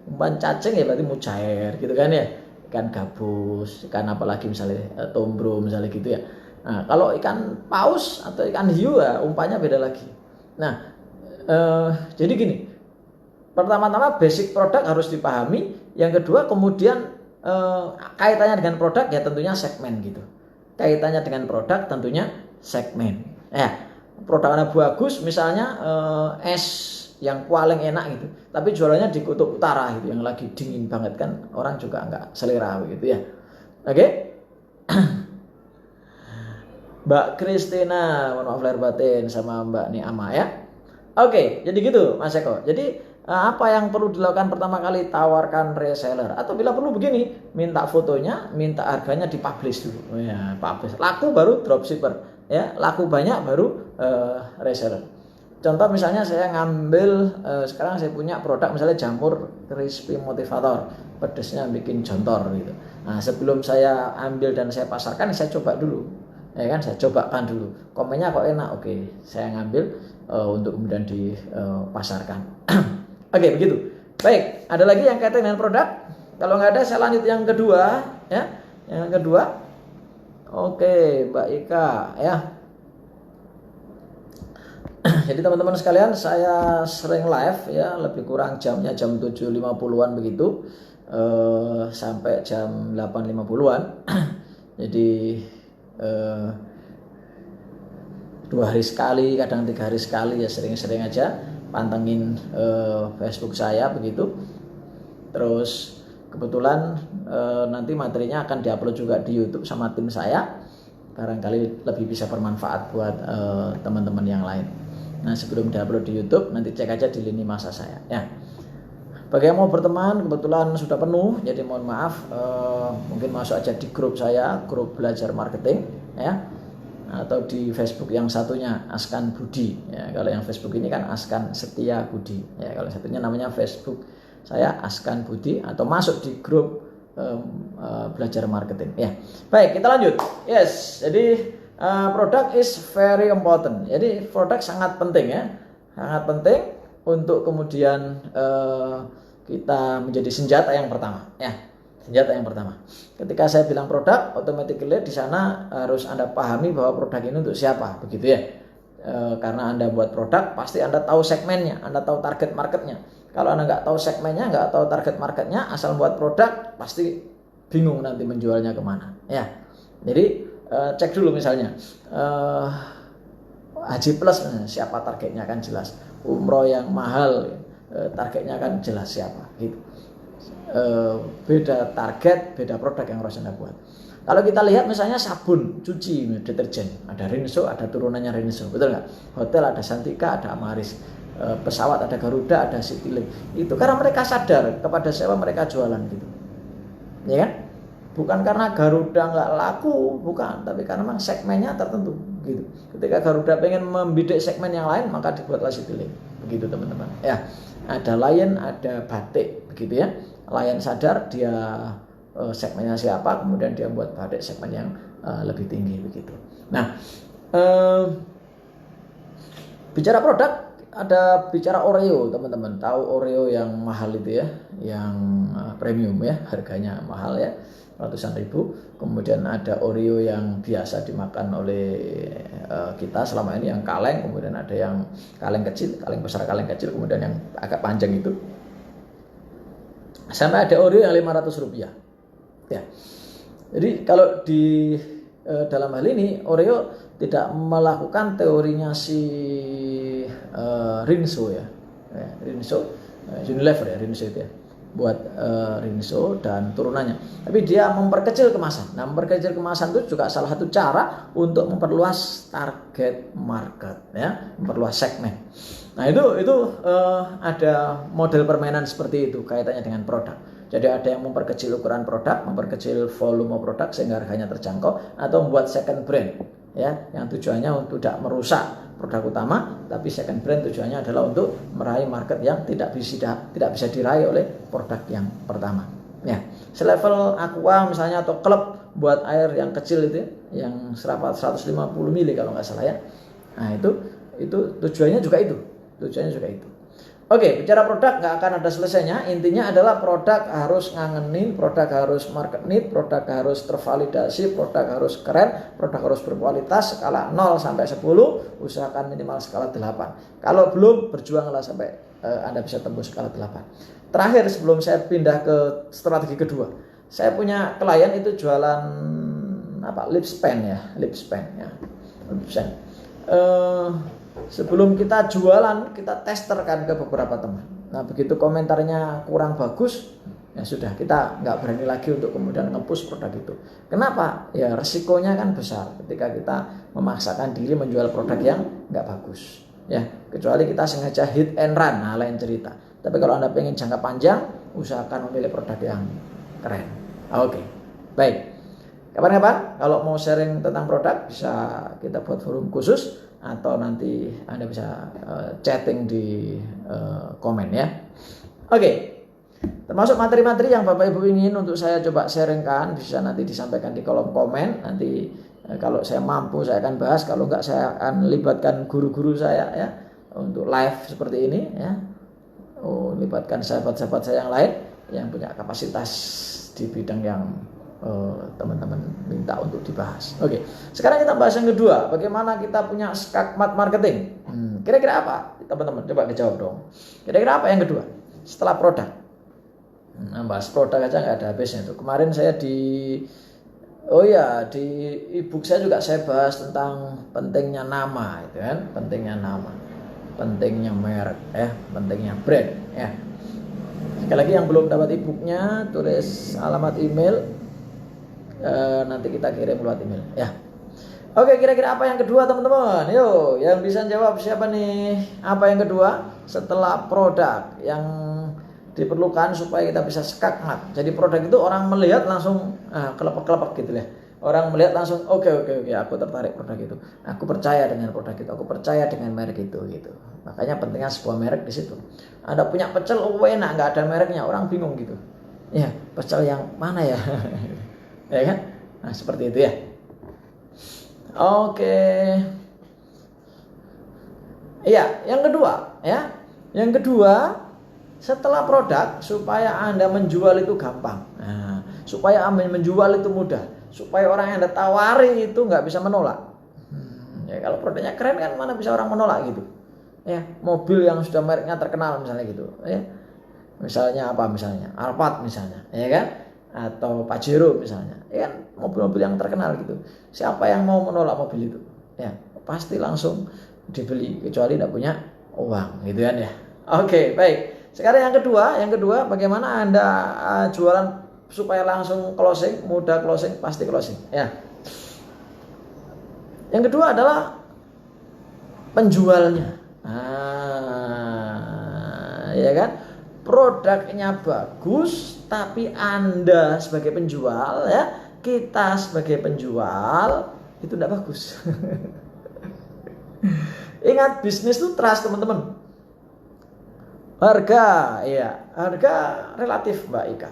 Umpan cacing ya berarti mujair gitu kan ya. Ikan gabus, ikan apalagi misalnya tombro misalnya gitu ya. Nah kalau ikan paus atau ikan hiu ya umpannya beda lagi. Nah, jadi gini, pertama-tama basic produk harus dipahami. Yang kedua kemudian kaitannya dengan produk ya tentunya segmen gitu. Kaitannya dengan produk tentunya segmen. Ya, produknya bagus misalnya es yang paling enak gitu, tapi jualannya di kutub utara gitu, yang lagi dingin banget kan orang juga nggak selera begitu ya. Oke. Mbak Kristina, mohon maaf lahir batin, sama Mbak Niama ya. Oke, jadi gitu Mas Eko. Jadi apa yang perlu dilakukan pertama kali? Tawarkan reseller. Atau bila perlu begini, minta fotonya, minta harganya dipublish dulu. Ya, publish. Laku baru dropshipper. Ya, laku banyak baru reseller. Contoh misalnya saya ngambil sekarang saya punya produk misalnya jamur crispy motivator, pedesnya bikin jontor gitu. Nah, sebelum saya ambil dan saya pasarkan, saya coba dulu. Ya kan, saya cobakan dulu, komennya kok enak, oke saya ngambil untuk kemudian dipasarkan. Oke begitu. Baik, ada lagi yang kaitan dengan produk? Kalau nggak ada saya lanjut yang kedua ya. Yang kedua, oke Mbak Ika ya. Jadi teman-teman sekalian, saya sering live ya, lebih kurang jamnya jam 7.50-an begitu sampai jam 8.50-an. Jadi 2 hari sekali, kadang 3 hari sekali, ya sering-sering aja pantengin Facebook saya begitu. Terus kebetulan nanti materinya akan diupload juga di YouTube sama tim saya, barangkali lebih bisa bermanfaat buat teman-teman yang lain. Nah, sebelum diupload di YouTube nanti cek aja di lini masa saya ya. Bagi yang mau berteman, kebetulan sudah penuh, jadi mohon maaf, mungkin masuk aja di grup saya, grup belajar marketing ya, atau di Facebook yang satunya Askan Budi ya. Kalau yang Facebook ini kan Askan Setia Budi ya, kalau satunya namanya Facebook saya Askan Budi, atau masuk di grup belajar marketing ya. Baik, kita lanjut. Yes, jadi product is very important. Jadi produk sangat penting ya, sangat penting untuk kemudian kita menjadi senjata yang pertama ya. Senjata yang pertama. Ketika saya bilang produk, automatically di sana harus Anda pahami bahwa produk ini untuk siapa, begitu ya. Karena Anda buat produk, pasti Anda tahu segmennya, Anda tahu target marketnya. Kalau Anda nggak tahu segmennya, nggak tahu target marketnya, asal buat produk, pasti bingung nanti menjualnya kemana ya. Jadi cek dulu misalnya Haji Plus, siapa targetnya kan jelas. Umroh yang mahal, targetnya kan jelas siapa gitu. Beda target, beda produk yang harus Anda buat. Kalau kita lihat misalnya sabun cuci deterjen, ada Rinso, ada turunannya Rinso, betul nggak? Hotel ada Santika, ada Amaris, pesawat ada Garuda, ada Citylink. Itu karena mereka sadar kepada siapa mereka jualan gitu, ya kan? Bukan karena Garuda nggak laku, bukan, tapi karena memang segmennya tertentu gitu. Ketika Garuda pengen membidik segmen yang lain, maka dibuatlah Citylink, begitu teman-teman. Ya, ada Lion, ada Batik, begitu ya. Lion sadar dia segmennya siapa, kemudian dia buat batik segmen yang lebih tinggi begitu. Nah, bicara produk, ada bicara Oreo teman-teman. Tahu Oreo yang mahal itu ya, yang premium ya, harganya mahal ya, ratusan ribu. Kemudian ada Oreo yang biasa dimakan oleh kita selama ini, yang kaleng. Kemudian ada yang kaleng kecil, kaleng besar, kaleng kecil, kemudian yang agak panjang itu. Sampai ada Oreo yang 500 rupiah. Ya, jadi kalau di dalam hal ini Oreo tidak melakukan teorinya si Rinso ya, Rinso, Unilever ya, Rinso itu ya, buat Rinso dan turunannya. Tapi dia memperkecil kemasan. Nah, memperkecil kemasan itu juga salah satu cara untuk memperluas target market ya, memperluas segmen. Nah, itu ada model permainan seperti itu kaitannya dengan produk. Jadi ada yang memperkecil ukuran produk, memperkecil volume produk sehingga harganya terjangkau, atau membuat second brand ya, yang tujuannya untuk tidak merusak produk utama, tapi second brand tujuannya adalah untuk meraih market yang tidak bisa diraih oleh produk yang pertama. Ya, selevel Aqua misalnya, atau klub buat air yang kecil itu, yang 150 mili kalau nggak salah ya. Nah, itu tujuannya juga itu. Oke, bicara produk nggak akan ada selesainya. Intinya adalah produk harus ngangenin, produk harus market need, produk harus tervalidasi, produk harus keren, produk harus berkualitas. Skala 0 sampai 10, usahakan minimal skala 8. Kalau belum, berjuanglah sampai Anda bisa tembus skala 8. Terakhir sebelum saya pindah ke strategi kedua, saya punya klien itu jualan lipspan ya. Sebelum kita jualan, kita testerkan ke beberapa teman. Nah, begitu komentarnya kurang bagus, ya sudah, kita nggak berani lagi untuk kemudian nge-push produk itu. Kenapa? Ya resikonya kan besar ketika kita memaksakan diri menjual produk yang nggak bagus. Ya, kecuali kita sengaja hit and run, nah lain cerita. Tapi kalau Anda pengen jangka panjang, usahakan memilih produk yang keren. Oke, baik. Kapan-kapan kalau mau sharing tentang produk, bisa kita buat forum khusus, atau nanti Anda bisa chatting di komen ya. Oke. Termasuk materi-materi yang Bapak Ibu ingin untuk saya coba sharingkan, bisa nanti disampaikan di kolom komen. Nanti kalau saya mampu saya akan bahas, kalau enggak saya akan libatkan guru-guru saya ya untuk live seperti ini ya. Libatkan sahabat-sahabat saya yang lain yang punya kapasitas di bidang yang teman-teman minta untuk dibahas. Oke, sekarang kita bahas yang kedua, bagaimana kita punya skakmat marketing. Kira-kira apa? Teman-teman coba dijawab dong. Kira-kira apa yang kedua setelah produk? Bahas produk aja nggak ada habisnya tuh. Kemarin saya di Oh ya, di ebook saya juga saya bahas tentang pentingnya nama, itu kan, pentingnya nama, pentingnya merek, pentingnya brand, ya. Sekali lagi yang belum dapat ebooknya, tulis alamat email, nanti kita kirim lewat email, ya. Oke, kira-kira apa yang kedua teman-teman? Yuk, yang bisa jawab siapa nih? Apa yang kedua? Setelah produk yang diperlukan supaya kita bisa skakmat. Jadi produk itu orang melihat langsung kelepek-kelepek gitu ya. Orang melihat langsung oke, aku tertarik produk itu. Aku percaya dengan produk itu. Aku percaya dengan merek itu gitu. Makanya pentingnya sebuah merek di situ. Ada punya pecel, enak, nggak ada mereknya, orang bingung gitu. Ya, pecel yang mana ya? Ya kan? Nah, seperti itu ya. Oke. Iya, yang kedua ya. Yang kedua, setelah produk supaya Anda menjual itu gampang. Nah, supaya Anda menjual itu mudah, supaya orang yang Anda tawari itu nggak bisa menolak. Ya kalau produknya keren kan mana bisa orang menolak gitu. Ya, mobil yang sudah mereknya terkenal misalnya gitu, ya. Misalnya apa misalnya? Alphard misalnya, ya kan? Atau Pajero misalnya. Ya kan mobil-mobil yang terkenal gitu. Siapa yang mau menolak mobil itu? Ya, pasti langsung dibeli kecuali tidak punya uang gitu kan ya. Oke, baik. Sekarang yang kedua bagaimana Anda jualan supaya langsung closing, mudah closing, pasti closing ya. Yang kedua adalah penjualnya. Ya kan? Produknya bagus tapi Anda sebagai penjual ya, kita sebagai penjual itu tidak bagus. Ingat bisnis itu trust teman-teman. Harga relatif Mbak Ika.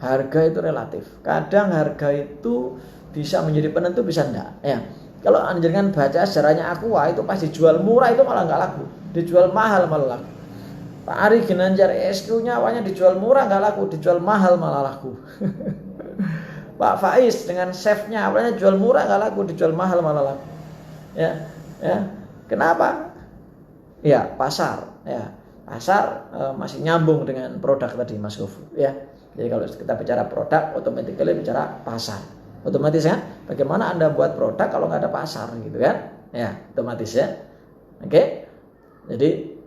Harga itu relatif. Kadang harga itu bisa menjadi penentu, bisa enggak. Ya. Kalau Anda jangan baca sejarahnya Aqua itu pas dijual murah itu malah enggak laku, dijual mahal malah laku. Pak Ari Ginanjar SQ-nya awalnya dijual murah enggak laku, dijual mahal malah laku. Pak Faiz dengan chefnya awalnya jual murah enggak laku, dijual mahal malah laku. Ya. Kenapa? Ya, pasar, ya. Pasar masih nyambung dengan produk tadi Mas Gofu ya. Jadi kalau kita bicara produk, otomatis bicara pasar. Otomatis kan? Bagaimana Anda buat produk kalau nggak ada pasar gitu kan? Ya, otomatis ya. Oke. Jadi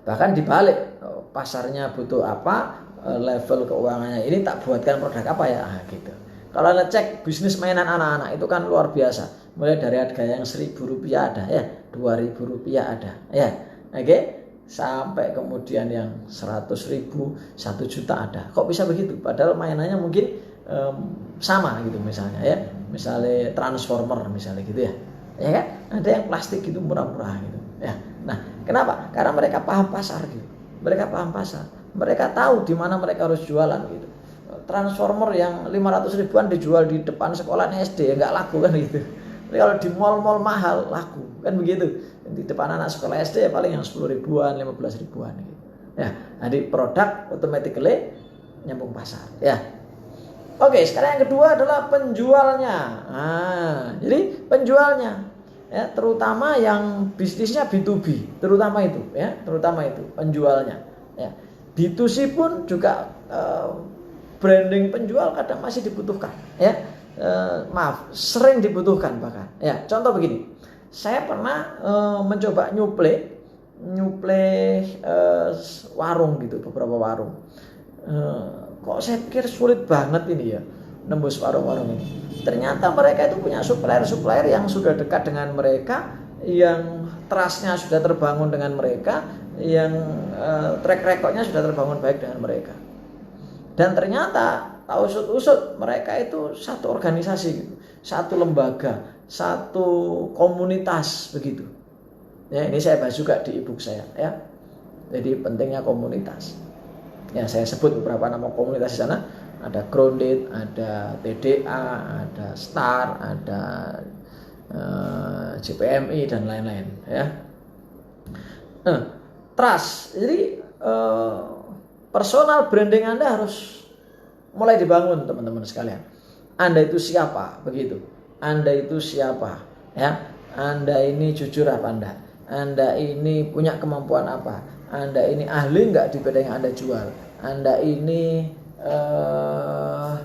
bahkan dibalik, pasarnya butuh apa, level keuangannya ini tak buatkan produk apa ya, gitu. Kalau Anda cek bisnis mainan anak-anak itu kan luar biasa. Mulai dari harga yang Rp1.000 ada ya, Rp2.000 ada ya. Oke, sampai kemudian yang 100.000, 1 juta ada. Kok bisa begitu? Padahal mainannya mungkin sama gitu misalnya ya. Misalnya transformer misalnya gitu ya. Ya kan? Ada yang plastik gitu murah-murah gitu. Ya. Nah, kenapa? Karena mereka paham pasar gitu. Mereka paham pasar. Mereka tahu di mana mereka harus jualan gitu. Transformer yang 500 ribuan dijual di depan sekolah SD nggak laku kan gitu. Tapi kalau di mall-mall mahal laku kan begitu. Di depan anak sekolah SD ya paling yang 10 ribuan, 15 ribuan gitu. Ya, jadi produk automatically nyambung pasar ya. Oke, sekarang yang kedua adalah penjualnya. Jadi penjualnya ya, terutama yang bisnisnya B2B, terutama itu penjualnya ya. B2C pun juga branding penjual kadang masih dibutuhkan ya. Sering dibutuhkan bahkan ya. Contoh begini, saya pernah mencoba nyuplai warung gitu, beberapa warung. Kok saya pikir sulit banget ini ya, nembus warung-warung ini. Ternyata mereka itu punya supplier yang sudah dekat dengan mereka, yang trustnya sudah terbangun dengan mereka, yang track recordnya sudah terbangun baik dengan mereka. Dan ternyata tahu usut-usut mereka itu satu organisasi gitu, satu lembaga, satu komunitas begitu. Ya, ini saya bahas juga di ebook saya ya. Jadi pentingnya komunitas. Ya, saya sebut beberapa nama komunitas di sana. Ada Grounded, ada TDA, ada Star, ada JPMI dan lain-lain ya. Trust. Jadi personal branding Anda harus mulai dibangun teman-teman sekalian. Anda itu siapa begitu? Anda itu siapa ya? Anda ini jujur apa Anda? Anda ini punya kemampuan apa? Anda ini ahli nggak di bidang yang Anda jual? Anda ini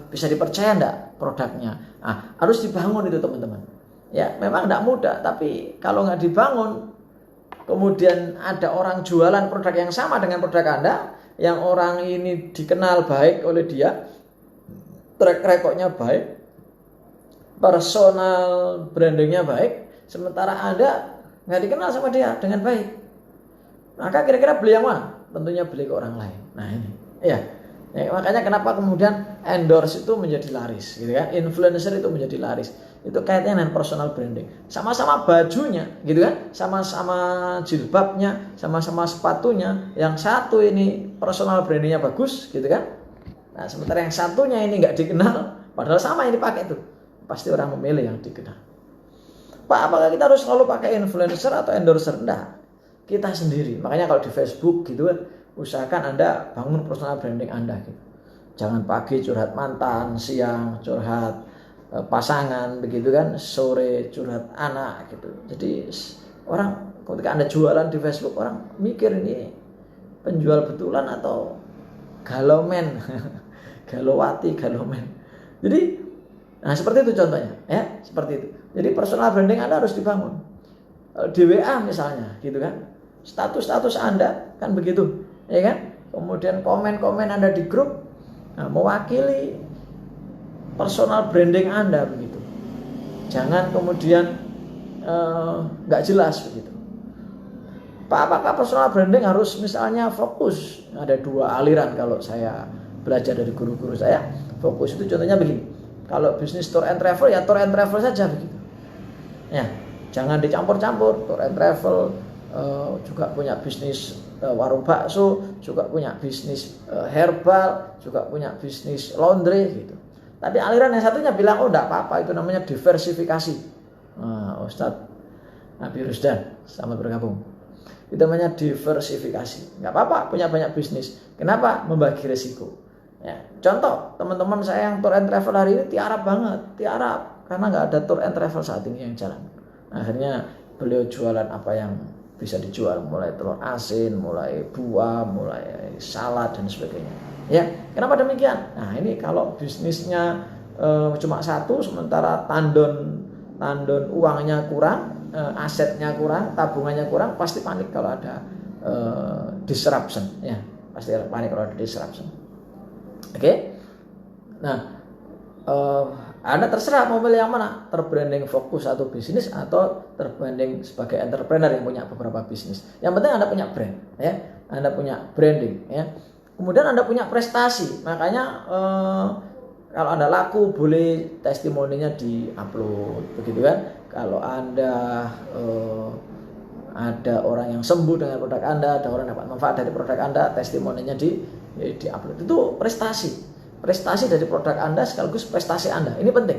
bisa dipercaya enggak produknya. Nah, harus dibangun itu teman-teman. Ya, memang enggak mudah, tapi kalau nggak dibangun, kemudian ada orang jualan produk yang sama dengan produk Anda, yang orang ini dikenal baik oleh dia, track record-nya baik, personal brandingnya baik, sementara Anda nggak dikenal sama dia dengan baik. Maka kira-kira beli yang mana? Tentunya beli ke orang lain. Nah ini, ya makanya kenapa kemudian endorse itu menjadi laris, gitu kan? Influencer itu menjadi laris. Itu kaitannya dengan personal branding. Sama-sama bajunya, gitu kan? Sama-sama jilbabnya, sama-sama sepatunya. Yang satu ini personal brandingnya bagus, gitu kan? Nah, sementara yang satunya ini nggak dikenal, padahal sama ini pakai itu. Pasti orang memilih yang dikenal. Pak, apakah kita harus selalu pakai influencer atau endorser? Enggak. Kita sendiri. Makanya kalau di Facebook gitu kan, usahakan Anda bangun personal branding Anda gitu. Jangan pagi curhat mantan, siang curhat pasangan begitu kan, sore curhat anak gitu. Jadi orang ketika Anda jualan di Facebook, orang mikir ini penjual betulan atau galomen. Galowati, galomen. Jadi nah seperti itu contohnya ya, seperti itu. Jadi personal branding Anda harus dibangun. Di WA misalnya gitu kan. Status-status Anda kan begitu, ya kan? Kemudian komen-komen Anda di grup mewakili personal branding Anda begitu. Jangan kemudian nggak jelas begitu. Pak, apakah personal branding harus misalnya fokus? Ada dua aliran kalau saya belajar dari guru-guru saya. Fokus itu contohnya begini. Kalau bisnis tour and travel ya tour and travel saja begitu. Ya, jangan dicampur-campur. Tour and travel juga punya bisnis warung bakso, juga punya bisnis herbal, juga punya bisnis laundry gitu. Tapi aliran yang satunya bilang, oh enggak apa-apa, itu namanya diversifikasi. Ustadz Nabi Rusdan, selamat bergabung. Itu namanya diversifikasi. Enggak apa-apa punya banyak bisnis. Kenapa? Membagi resiko. Ya, contoh teman-teman saya yang tour and travel hari ini tiarap banget, tiarap karena nggak ada tour and travel saat ini yang jalan. Akhirnya beliau jualan apa yang bisa dijual, mulai telur asin, mulai buah, mulai salad dan sebagainya. Ya, kenapa demikian? Nah ini kalau bisnisnya cuma satu, sementara tandon uangnya kurang, asetnya kurang, tabungannya kurang, pasti panik kalau ada disruption. Ya, pasti panik kalau ada disruption. Oke, nah Anda terserah mau pilih yang mana, terbranding fokus satu bisnis atau terbranding sebagai entrepreneur yang punya beberapa bisnis. Yang penting Anda punya brand, ya, Anda punya branding, ya. Kemudian Anda punya prestasi, makanya kalau Anda laku boleh testimoninya di-upload, begitu kan? Kalau Anda ada orang yang sembuh dengan produk Anda, ada orang yang dapat manfaat dari produk Anda, testimoninya di-upload. Itu prestasi dari produk Anda sekaligus prestasi Anda. Ini penting.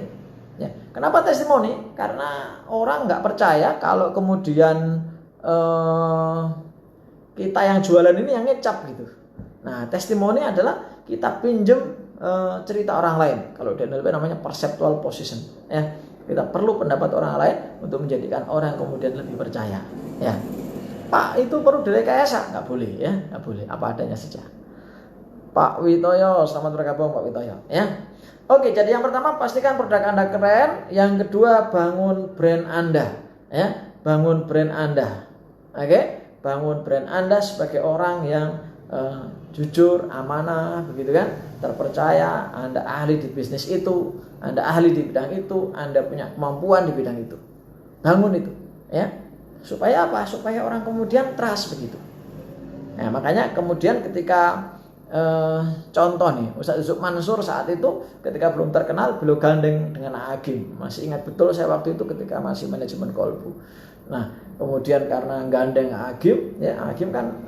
Ya. Kenapa testimoni? Karena orang nggak percaya kalau kemudian kita yang jualan ini yang ngecap gitu. Nah, testimoni adalah kita pinjem cerita orang lain. Kalau di NLP namanya perceptual position. Ya, kita perlu pendapat orang lain untuk menjadikan orang kemudian lebih percaya. Ya, Pak itu perlu direkayasa? Nggak boleh, ya, nggak boleh. Apa adanya saja. Pak Witoyo, selamat bergabung Pak Witoyo, ya. Oke, jadi yang pertama pastikan produk Anda keren, yang kedua bangun brand Anda, ya. Bangun brand Anda. Oke, bangun brand Anda sebagai orang yang jujur, amanah, begitu kan? Terpercaya, Anda ahli di bisnis itu, Anda ahli di bidang itu, Anda punya kemampuan di bidang itu. Bangun itu, ya. Supaya apa? Supaya orang kemudian trust begitu. Nah, makanya kemudian ketika contoh nih, Ustadz Yusuf Mansur saat itu ketika belum terkenal beliau gandeng dengan Agim. Masih ingat betul saya waktu itu ketika masih manajemen Kolbu. Nah kemudian karena gandeng Agim, ya Agim kan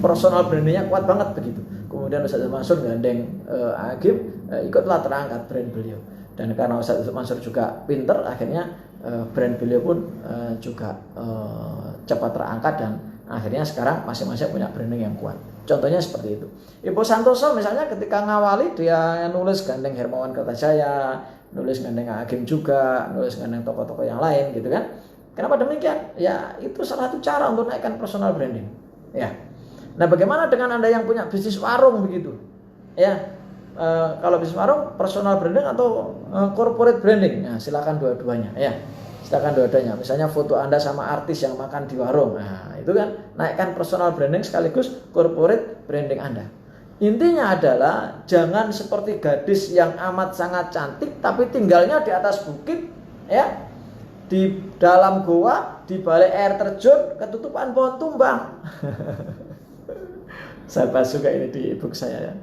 personal brandingnya kuat banget begitu. Kemudian Ustadz Yusuf Mansur gandeng Agim, ikutlah terangkat brand beliau. Dan karena Ustadz Yusuf Mansur juga pinter, akhirnya brand beliau pun juga cepat terangkat dan akhirnya sekarang masing-masing punya branding yang kuat. Contohnya seperti itu. Ibu Santoso misalnya ketika ngawali dia nulis gandeng Hermawan Kertajaya, nulis gandeng Agim juga, nulis gandeng tokoh-tokoh yang lain gitu kan. Kenapa demikian? Ya itu salah satu cara untuk naikkan personal branding. Ya. Nah bagaimana dengan Anda yang punya bisnis warung begitu? Ya, kalau bisnis warung personal branding atau corporate branding. Nah, silakan dua-duanya ya. Silakan dua-duanya. Misalnya foto Anda sama artis yang makan di warung. Nah, itu kan naikkan personal branding sekaligus corporate branding Anda. Intinya adalah jangan seperti gadis yang amat sangat cantik tapi tinggalnya di atas bukit ya. Di dalam goa, di balik air terjun, ketutupan pohon tumbang. Saya bahas juga ini di ebook saya ya.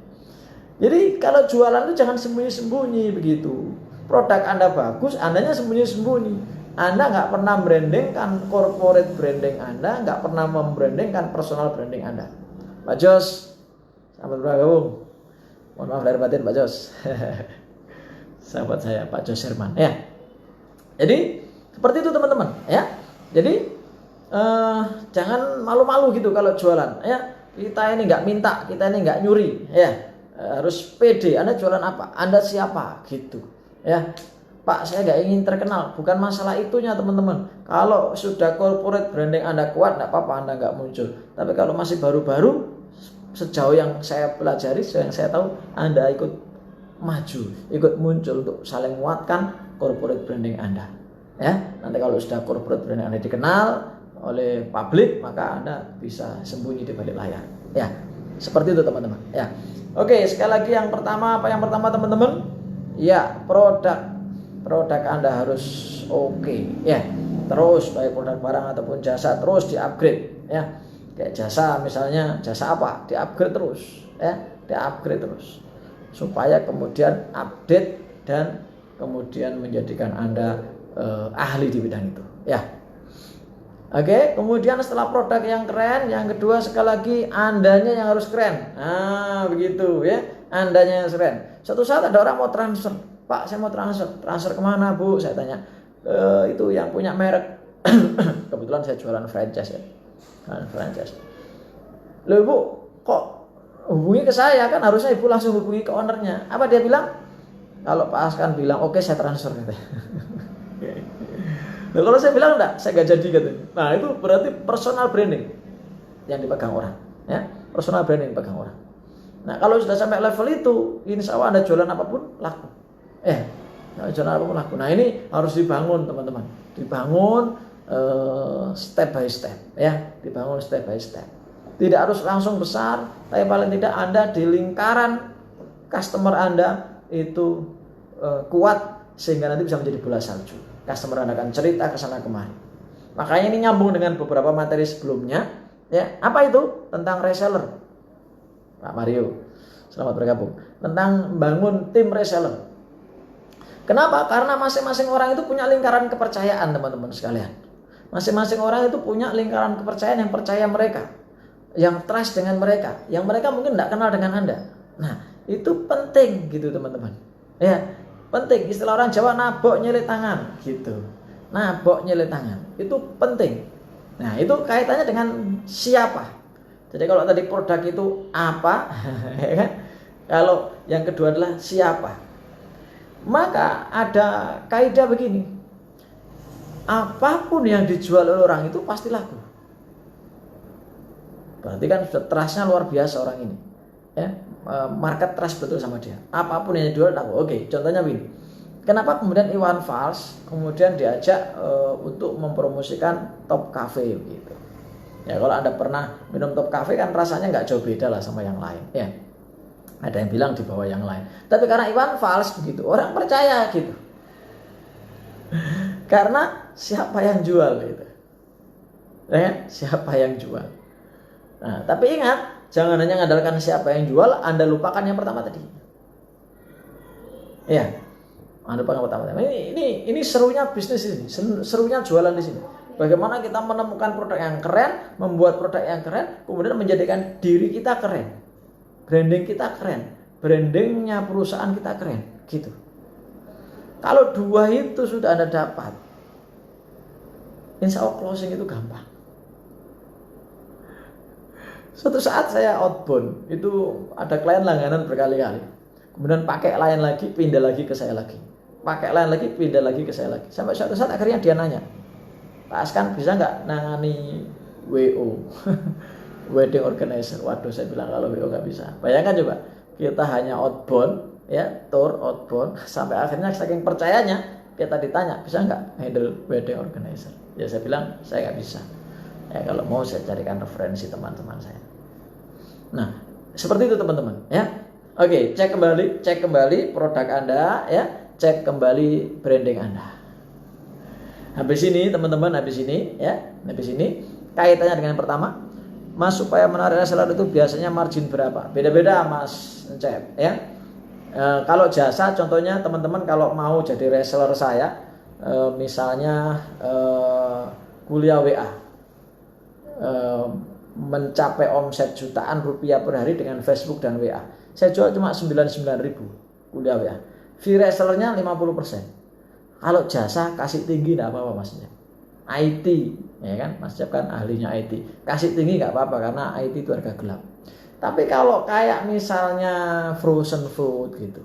Jadi kalau jualan itu jangan sembunyi-sembunyi begitu. Produk Anda bagus, Andanya sembunyi-sembunyi. Anda nggak pernah brandingkan corporate branding Anda, nggak pernah membrandingkan personal branding Anda. Pak Jos, selamat bergabung. Mohon maaf lahir batin Pak Jos. Sahabat saya Pak Jos Herman. Ya. Jadi seperti itu teman-teman. Ya. Jadi jangan malu-malu gitu kalau jualan. Ya. Kita ini nggak minta, kita ini nggak nyuri. Ya. Harus pede. Anda jualan apa? Anda siapa? Gitu. Ya. Pak, saya nggak ingin terkenal. Bukan masalah itunya teman-teman. Kalau sudah corporate branding Anda kuat, nggak apa-apa Anda nggak muncul. Tapi kalau masih baru-baru, sejauh yang saya pelajari, sejauh yang saya tahu, Anda ikut maju, ikut muncul untuk saling menguatkan corporate branding Anda. Ya, nanti kalau sudah corporate branding Anda dikenal oleh publik, maka Anda bisa sembunyi di balik layar. Ya, seperti itu teman-teman. Ya, oke. Sekali lagi yang pertama, apa yang pertama teman-teman? Ya, produk Anda harus oke, ya. Terus baik produk barang ataupun jasa terus di-upgrade ya. Kayak jasa misalnya, jasa apa? Di-upgrade terus ya, di-upgrade terus. Supaya kemudian update dan kemudian menjadikan Anda ahli di bidang itu, ya. Oke, kemudian setelah produk yang keren, yang kedua sekali lagi Andanya yang harus keren. Nah, begitu ya. Andanya yang harus keren. Suatu saat ada orang mau transfer. Pak, saya mau transfer kemana Bu? Saya tanya, itu yang punya merek. Kebetulan saya jualan franchise ya, franchise. Loh Bu, kok hubungi ke saya? Kan harusnya Ibu langsung hubungi ke ownernya. Apa dia bilang? Kalau Pak Askan bilang, oke saya transfer katanya. Nah, kalau saya bilang enggak, saya gak jadi katanya. Nah, itu berarti personal branding yang dipegang orang, ya. Personal branding dipegang orang. Nah, kalau sudah sampai level itu, insya Allah Anda jualan apapun laku. Jualan apapun laku. Nah, ini harus dibangun teman-teman. Dibangun step by step, ya. Dibangun step by step. Tidak harus langsung besar, tapi paling tidak Anda di lingkaran customer Anda itu kuat sehingga nanti bisa menjadi bola salju. Customer Anda akan cerita ke sana kemari. Makanya ini nyambung dengan beberapa materi sebelumnya, ya. Apa itu? Tentang reseller. Pak Mario, selamat bergabung. Tentang bangun tim reseller. Kenapa? Karena masing-masing orang itu punya lingkaran kepercayaan, teman-teman sekalian. Masing-masing orang itu punya lingkaran kepercayaan yang percaya mereka, yang trust dengan mereka, yang mereka mungkin tidak kenal dengan Anda. Nah, itu penting gitu teman-teman. Ya, penting. Istilah orang Jawa nabok nyelit tangan gitu. Nabok nyelit tangan itu penting. Nah, itu kaitannya dengan siapa. Jadi kalau tadi produk itu apa, ya kan? Kalau yang kedua adalah siapa. Maka ada kaidah begini. Apapun yang dijual oleh orang itu pasti laku. Berarti kan sudah trustnya luar biasa orang ini. Ya, market trust betul sama dia. Apapun yang dijual laku. Oke, contohnya begini. Kenapa kemudian Iwan Fals kemudian diajak untuk mempromosikan Top Cafe gitu. Ya, kalau Anda pernah minum Top Cafe kan rasanya nggak jauh beda lah sama yang lain. Ya, ada yang bilang di bawah yang lain. Tapi karena Iwan Fals begitu, orang percaya gitu. Karena siapa yang jual gitu. Ya, siapa yang jual. Nah, tapi ingat, jangan hanya mengandalkan siapa yang jual, Anda lupakan yang pertama tadi. Ya, Anda lupakan yang pertama tadi. Ini serunya bisnis ini, serunya jualan di sini. Bagaimana kita menemukan produk yang keren, membuat produk yang keren, kemudian menjadikan diri kita keren, branding kita keren, brandingnya perusahaan kita keren, gitu. Kalau dua itu sudah Anda dapat, insya Allah closing itu gampang. Suatu saat saya outbound, itu ada klien langganan berkali-kali. Kemudian pakai lain lagi, pindah lagi ke saya lagi. Pakai lain lagi, pindah lagi ke saya lagi. Sampai suatu saat akhirnya dia nanya, Pak Askan bisa nggak nangani WO, wedding organizer? Waduh, saya bilang kalau WO nggak bisa. Bayangkan coba, kita hanya outbound, ya, tour outbound, sampai akhirnya saking percayanya kita ditanya, bisa nggak handle wedding organizer? Ya saya bilang saya nggak bisa. Ya kalau mau saya carikan referensi teman-teman saya. Nah seperti itu teman-teman, ya. Oke, cek kembali produk Anda, ya, cek kembali branding Anda. Habis ini teman-teman, habis ini kaitannya dengan yang pertama, Mas, supaya menarik reseller itu biasanya margin berapa? Beda-beda Mas Cep, ya. Kalau jasa contohnya teman-teman kalau mau jadi reseller saya, misalnya kuliah WA, mencapai omset jutaan rupiah per hari dengan Facebook dan WA, saya jual cuma 99.000 kuliah WA. Fee resellernya 50%. Kalau jasa kasih tinggi enggak apa-apa Mas Cep. IT, ya kan, Mas Cep kan ahlinya IT. Kasih tinggi enggak apa-apa karena IT itu harga gelap. Tapi kalau kayak misalnya frozen food gitu,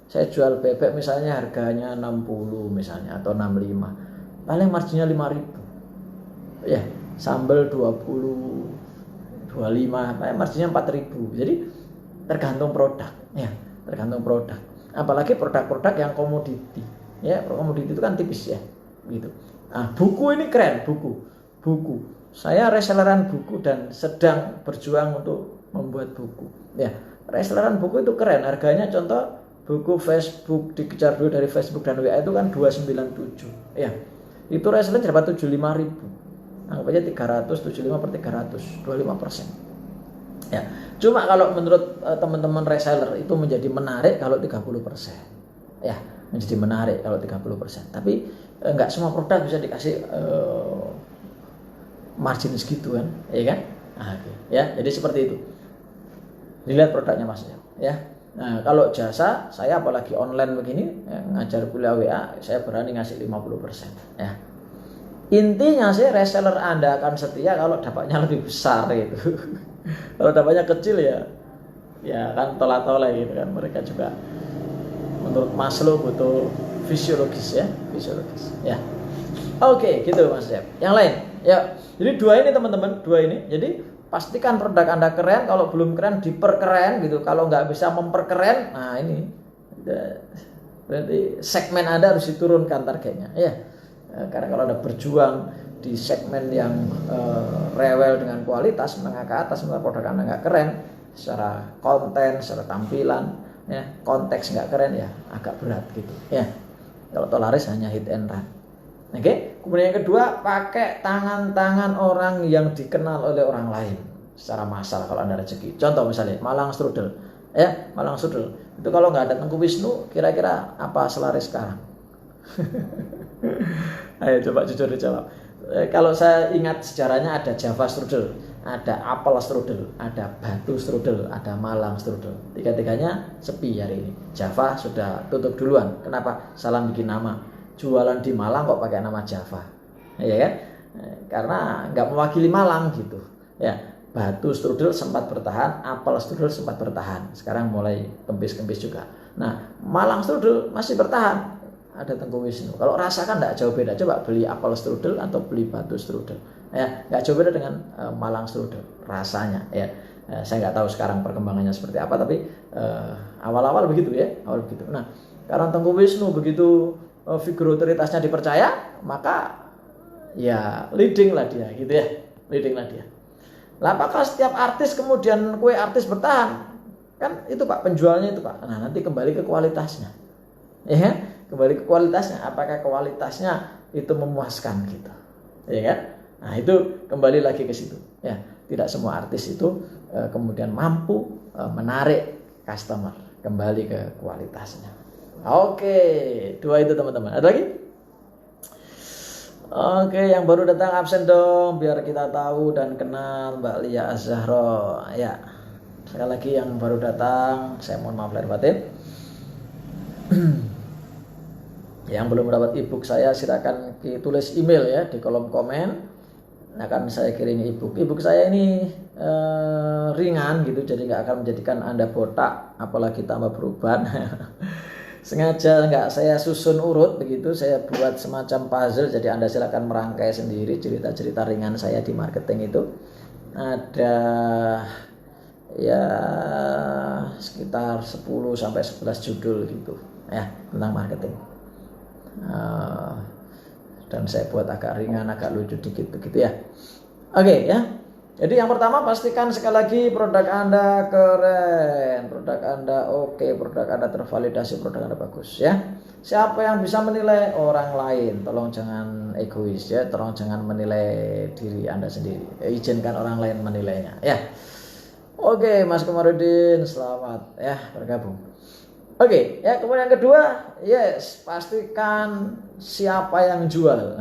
saya jual bebek misalnya harganya 60 misalnya atau 65, paling marginnya 5.000. Ya, sambal 20, 25, paling marginnya 4.000. Jadi tergantung produk, ya, tergantung produk. Apalagi produk-produk yang komoditi. Ya, komoditi itu kan tipis ya, gitu. Nah, buku ini keren, buku. Saya reselleran buku dan sedang berjuang untuk membuat buku. Ya, reselleran buku itu keren. Harganya contoh buku Facebook dikejar dulu dari Facebook dan WA itu kan 297. Ya, itu reseller dapat 75.000. Anggap aja 375 per 300, 25%. Ya, cuma kalau menurut teman-teman reseller itu menjadi menarik kalau 30%. Ya, menjadi menarik kalau 30%. Tapi enggak semua produk bisa dikasih margin segitu kan, ya kan? Nah, okay. Ya, jadi seperti itu. Dilihat produknya Mas ya. Nah, kalau jasa saya apalagi online begini, ngajar kuliah WA, saya berani ngasih 50%, ya. Intinya sih reseller Anda akan setia kalau dapatnya lebih besar gitu. Kalau dapatnya kecil ya kan tola-tola gitu kan. Mereka juga menurut Maslow butuh fisiologis ya. Ya. Oke, gitu Mas Jeb. Yang lain, ya. Jadi dua ini teman-teman, Jadi pastikan produk Anda keren. Kalau belum keren, diperkeren gitu. Kalau nggak bisa memperkeren, nah ini berarti segmen Anda harus diturunkan targetnya, ya. Karena kalau Anda berjuang di segmen yang rewel dengan kualitas menengah ke atas, produk Anda nggak keren secara konten, secara tampilan, ya, konteks nggak keren, ya agak berat gitu, ya. Kalau laris hanya hit and run. Oke. Kemudian yang kedua, pakai tangan-tangan orang yang dikenal oleh orang lain secara massal kalau Anda rezeki. Contoh misalnya Malang Strudel, ya, Malang Strudel itu kalau nggak ada Tengku Wisnu, kira-kira apa selaris sekarang? Ayo coba jujur dijawab. Kalau saya ingat sejarahnya ada Java Strudel, ada Apel Strudel, ada Batu Strudel, ada Malang Strudel. Tiga-tiganya sepi hari ini. Java sudah tutup duluan. Kenapa? Salah bikin nama. Jualan di Malang kok pakai nama Java, ya kan? Karena nggak mewakili Malang gitu. Ya, Batu Strudel sempat bertahan, Apel Strudel sempat bertahan. Sekarang mulai kempis-kempis juga. Nah, Malang Strudel masih bertahan. Ada Tengku Wisnu. Kalau rasakan nggak jauh beda. Coba beli Apel Strudel atau beli Batu Strudel. Ya, nggak jauh beda dengan Malang Strudel rasanya. Ya, saya nggak tahu sekarang perkembangannya seperti apa. Tapi awal-awal begitu ya. Awal begitu. Nah, karena Tengku Wisnu begitu figur otoritasnya dipercaya, maka ya leading lah dia, gitu ya. Leading lah dia. Lah, apakah setiap artis kemudian kue artis bertahan? Kan itu Pak penjualnya itu Pak. Nah, nanti kembali ke kualitasnya. Ya, kembali ke kualitasnya. Apakah kualitasnya itu memuaskan gitu, ya kan? Nah, itu kembali lagi ke situ. Ya, tidak semua artis itu kemudian mampu menarik customer. Kembali ke kualitasnya. Oke, dua itu teman-teman. Ada lagi? Oke, yang baru datang absen dong, biar kita tahu dan kenal Mbak Lia Az-Zahro. Ya, sekali lagi yang baru datang, saya mohon maaf lahir batin. Yang belum mendapat ebook saya silakan tulis email ya di kolom komen. Akan saya kirim ebook. Ebook saya ini ringan gitu, jadi nggak akan menjadikan Anda botak, apalagi tambah beruban. Sengaja nggak saya susun urut begitu, saya buat semacam puzzle. Jadi Anda silakan merangkai sendiri cerita-cerita ringan saya di marketing itu. Ada ya sekitar 10 sampai 11 judul gitu ya tentang marketing. Dan saya buat agak ringan, agak lucu dikit begitu ya. Oke ya. Jadi yang pertama, pastikan sekali lagi produk Anda keren, produk Anda oke, produk Anda tervalidasi, produk Anda bagus ya. Siapa yang bisa menilai? Orang lain. Tolong jangan egois ya, tolong jangan menilai diri Anda sendiri. Izinkan orang lain menilainya ya. Oke, Mas Komarudin, selamat ya bergabung. Oke, ya kemudian yang kedua, yes, pastikan siapa yang jual.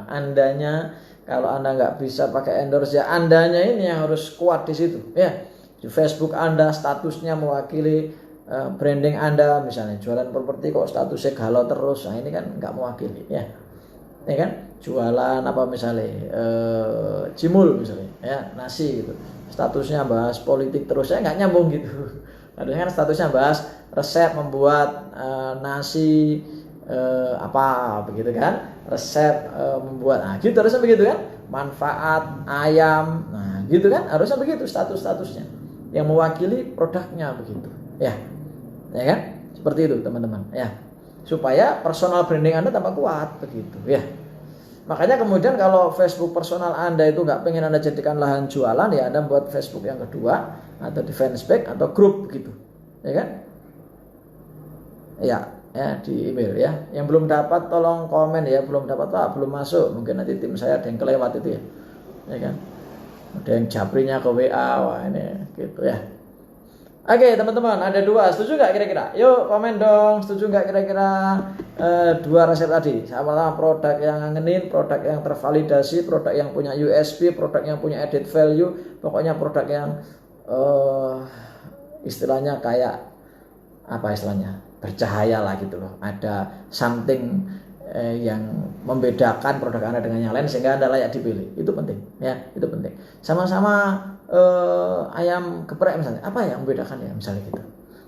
Andanya, kalau Anda nggak bisa pakai endorse ya, Andanya ini yang harus kuat di situ. Ya, di Facebook Anda statusnya mewakili branding Anda, misalnya jualan properti kok statusnya galau terus, nah ini kan nggak mewakili ya. Ya kan, jualan apa misalnya cimul misalnya, ya nasi gitu, statusnya bahas politik terus, saya nggak nyambung gitu. Harusnya kan statusnya bahas resep membuat nasi apa begitu kan, resep membuat, nah gitu harusnya begitu kan, manfaat ayam, nah gitu kan harusnya begitu statusnya yang mewakili produknya begitu ya kan, seperti itu teman-teman ya, supaya personal branding Anda tambah kuat begitu ya. Makanya kemudian kalau Facebook personal Anda itu nggak pengen Anda jadikan lahan jualan, ya Anda buat Facebook yang kedua atau di fanspage atau grup gitu ya kan ya di email ya. Yang belum dapat tolong komen ya, belum dapat Pak, belum masuk, mungkin nanti tim saya ada yang kelewat itu ya kan, ada yang japrinya ke WA, wah ini gitu ya. Oke teman-teman, ada dua, setuju nggak kira-kira? Yuk komen dong, setuju nggak kira-kira dua resep tadi? Sama produk yang ngangenin, produk yang tervalidasi, produk yang punya USP, produk yang punya added value, pokoknya produk yang istilahnya kayak apa istilahnya, bercahaya lah gitu loh, ada something yang membedakan produk Anda dengan yang lain sehingga Anda layak dipilih. Itu penting ya, itu penting. Sama-sama ayam geprek misalnya, apa yang membedakan ya misalnya gitu,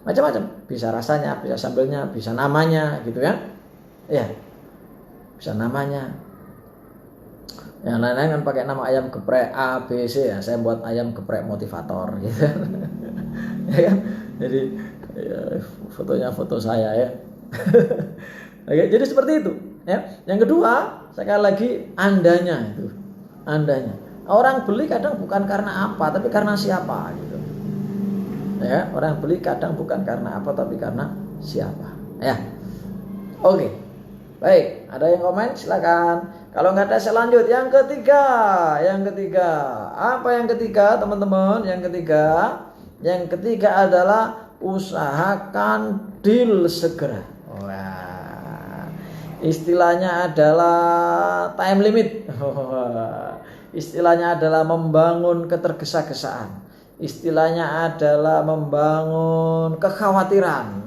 macam-macam, bisa rasanya, bisa sambelnya, bisa namanya gitu kan ya, bisa namanya. Yang lain-lain kan pakai nama ayam geprek A, B, C ya, saya buat ayam geprek motivator gitu ya kan, jadi ya, fotonya foto saya ya. Oke, jadi seperti itu ya. Yang kedua, sekali lagi Andanya itu, Andanya. Orang beli kadang bukan karena apa, tapi karena siapa gitu. Ya, orang beli kadang bukan karena apa, tapi karena siapa. Ya. Oke. Baik, ada yang komen? Silakan. Kalau nggak ada saya lanjut. Yang ketiga. Apa yang ketiga, teman-teman? Yang ketiga adalah usahakan deal segera. Wah. Istilahnya adalah time limit. Istilahnya adalah membangun ketergesa-gesaan. Istilahnya adalah membangun kekhawatiran.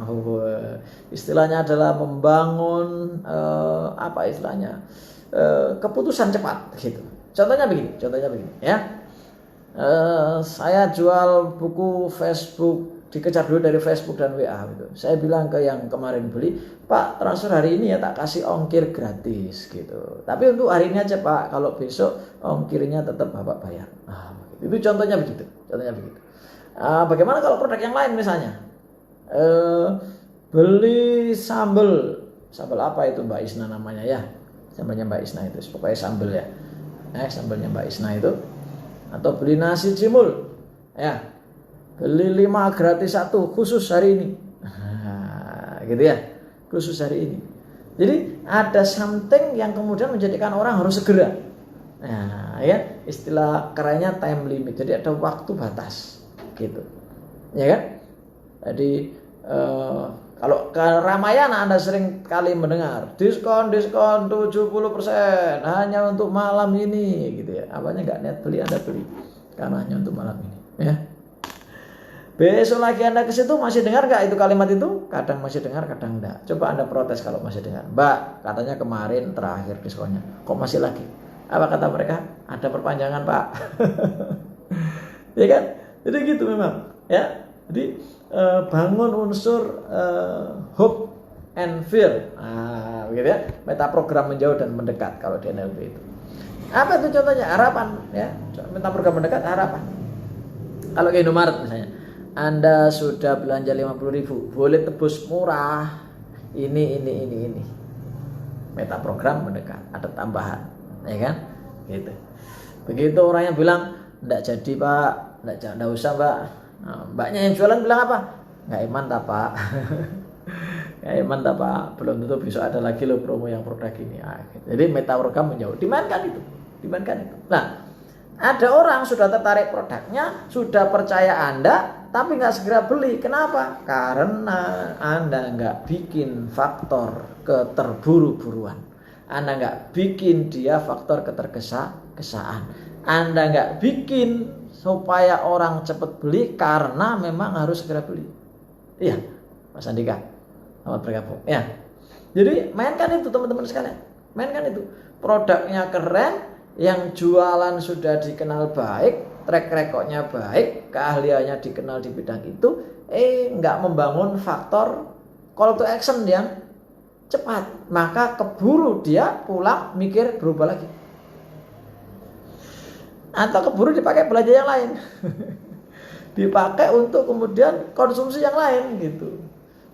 Istilahnya adalah membangun apa istilahnya? Keputusan cepat gitu. Contohnya begini ya. Saya jual buku Facebook, dikejar dulu dari Facebook dan WA gitu. Saya bilang ke yang kemarin beli, Pak transfer hari ini ya, tak kasih ongkir gratis gitu. Tapi untuk hari ini aja Pak, kalau besok ongkirnya tetap Bapak bayar. Nah, itu contohnya begitu. Bagaimana kalau produk yang lain misalnya? Beli sambal apa itu Mbak Isna namanya ya? Sambalnya Mbak Isna itu, pokoknya sambal ya. Sambalnya Mbak Isna itu. Atau beli nasi cimul ya, beli 5 gratis 1 khusus hari ini, gitu ya, khusus hari ini. Jadi ada something yang kemudian menjadikan orang harus segera. Nah ya, istilah kerennya time limit, jadi ada waktu batas gitu ya kan. Jadi kalau ke Ramayana Anda sering kali mendengar diskon 70% hanya untuk malam ini gitu ya. Apanya nggak niat beli Anda beli karena hanya untuk malam ini ya. Besok lagi Anda ke situ masih dengar nggak itu kalimat itu? Kadang masih dengar, kadang enggak. Coba Anda protes kalau masih dengar. Mbak, katanya kemarin terakhir diskonnya, kok masih lagi? Apa kata mereka? Ada perpanjangan Pak. Ya kan? Jadi gitu memang ya. Jadi bangun unsur hope and fear, begitu ya. Meta program menjauh dan mendekat kalau di NLP itu. Apa itu contohnya? Harapan ya. Meta program mendekat harapan. Kalau ke Indomaret misalnya, Anda sudah belanja 50.000, boleh tebus murah ini. Meta program mendekat, ada tambahan, ya kan? Gitu. Begitu orangnya bilang, enggak jadi Pak, enggak usah Mbak. Nah, mbaknya yang jualan bilang apa? Enggak iman tak Pak. Enggak iman tak Pak, belum tentu besok ada lagi loh promo yang produk ini. Nah, gitu. Jadi meta program menjauh, dimainkan itu. Nah, ada orang sudah tertarik produknya, sudah percaya Anda, tapi nggak segera beli. Kenapa? Karena Anda nggak bikin faktor keterburu-buruan. Anda nggak bikin dia faktor ketergesa-gesaan. Anda nggak bikin supaya orang cepat beli karena memang harus segera beli. Iya, Mas Andika, selamat bergabung. Ya, jadi mainkan itu teman-teman sekalian. Mainkan itu. Produknya keren, yang jualan sudah dikenal baik, track recordnya baik, keahliannya dikenal di bidang itu, nggak membangun faktor call to action yang cepat, maka keburu dia pulang mikir berubah lagi, atau keburu dipakai belanja yang lain, dipakai untuk kemudian konsumsi yang lain gitu.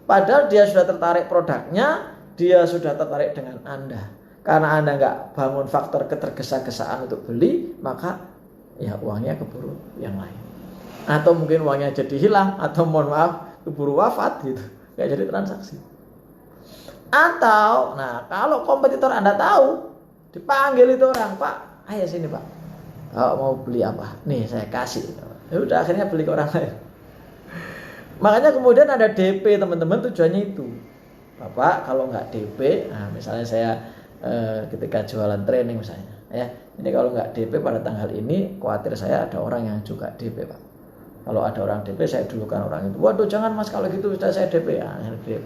Padahal dia sudah tertarik produknya, dia sudah tertarik dengan Anda. Karena Anda nggak bangun faktor ketergesa-gesaan untuk beli, maka ya uangnya keburu yang lain. Atau mungkin uangnya jadi hilang, atau mohon maaf keburu wafat gitu, nggak jadi transaksi. Atau, nah kalau kompetitor Anda tahu, dipanggil itu orang, Pak, ayo sini Pak, kalau mau beli apa? Nih saya kasih. Ya udah akhirnya beli ke orang lain. Makanya kemudian ada DP teman-teman, tujuannya itu. Bapak kalau nggak DP, nah misalnya saya ketika jualan training misalnya, ya ini kalau nggak DP pada tanggal ini, khawatir saya ada orang yang juga DP Pak. Kalau ada orang DP, saya dulukan orang itu. Waduh jangan Mas, kalau gitu sudah saya DP ya, DP.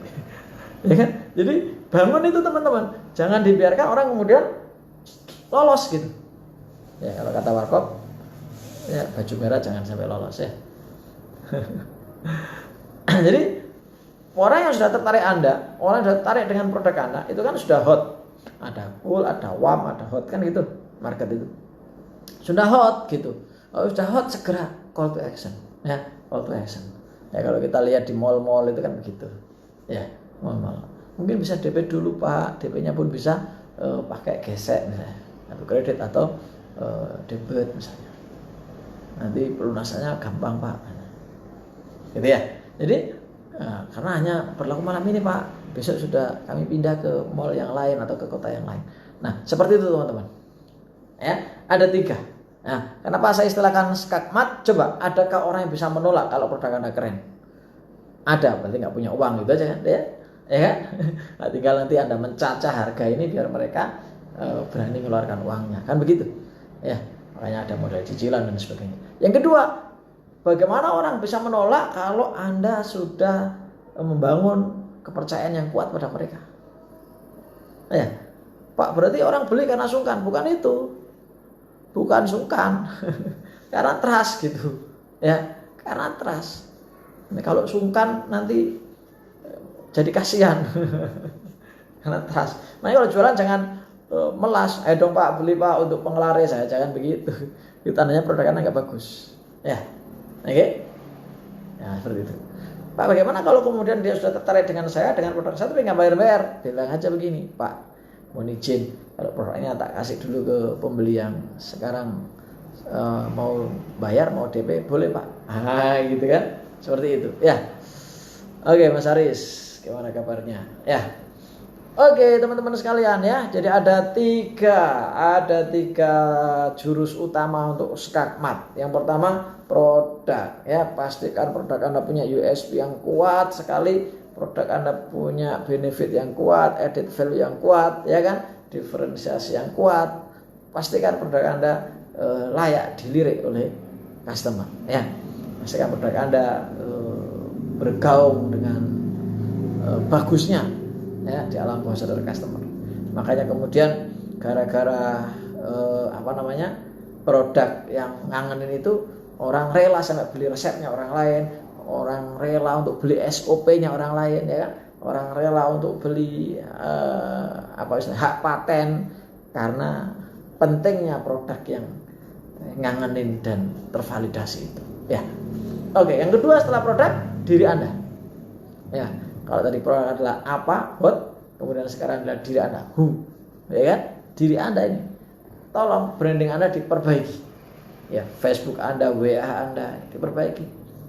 Ya kan? Jadi bangun itu teman-teman, jangan dibiarkan orang kemudian lolos gitu. Ya kalau kata Warkop, ya baju merah jangan sampai lolos ya. Jadi orang yang sudah tertarik Anda, orang yang sudah tertarik dengan produk Anda, itu kan sudah hot. Ada cool, ada warm, ada hot, kan gitu market itu. Sudah hot gitu. Oh, sudah hot segera call to action. Ya, call to action. Ya kalau kita lihat di mall-mall itu kan begitu. Ya, mall-mall. Mungkin bisa DP dulu Pak, DP-nya pun bisa pakai gesek misalnya, atau kredit atau debit misalnya. Nanti pelunasannya gampang Pak. Gitu ya. Jadi karena hanya berlaku malam ini Pak, besok sudah kami pindah ke mall yang lain atau ke kota yang lain. Nah seperti itu teman-teman. Ya, ada 3. Nah, kenapa saya istilahkan skakmat? Coba, adakah orang yang bisa menolak kalau produk Anda keren? Ada, berarti nggak punya uang gitu aja kan? Ya, nah, tinggal nanti Anda mencacah harga ini biar mereka berani mengeluarkan uangnya, kan begitu? Ya, makanya ada modal cicilan dan sebagainya. Yang kedua, bagaimana orang bisa menolak kalau Anda sudah membangun kepercayaan yang kuat pada mereka? Ya, Pak, berarti orang beli karena sungkan? Bukan itu, bukan sungkan, karena trust gitu. Ya, karena trust. Nah, kalau sungkan nanti jadi kasihan, karena trust. Makanya kalau jualan jangan melas. Ayo dong Pak, beli Pak untuk penglaris saya, jangan begitu. Itu tandanya produk Anda nggak bagus. Ya. Oke, ya seperti itu. Pak, bagaimana kalau kemudian dia sudah tertarik dengan saya, dengan produk saya, tapi nggak bayar-bayar? Bilang aja begini, Pak, mohon izin, kalau produknya tak kasih dulu ke pembeli yang sekarang mau bayar, mau DP, boleh Pak? Gitu kan, seperti itu. Ya, oke Mas Aris, gimana kabarnya? Ya, oke teman-teman sekalian ya. Jadi ada tiga jurus utama untuk skakmat. Yang pertama, produk ya, pastikan produk Anda punya USP yang kuat sekali, produk Anda punya benefit yang kuat, added value yang kuat ya kan, diferensiasi yang kuat. Pastikan produk Anda layak dilirik oleh customer ya. Pastikan produk Anda bergaung dengan bagusnya ya di alam bawah sadar customer. Makanya kemudian gara-gara produk yang ngangenin itu, orang rela sampai beli resepnya orang lain, orang rela untuk beli SOP-nya orang lain ya kan, orang rela untuk beli hak paten karena pentingnya produk yang ngangenin dan tervalidasi itu. Ya. Oke, yang kedua setelah produk, diri Anda. Ya, kalau tadi produk adalah apa, what, kemudian sekarang adalah diri Anda, who. Ya kan? Diri Anda ini. Tolong branding Anda diperbaiki. Ya, Facebook Anda, WA Anda diperbaiki.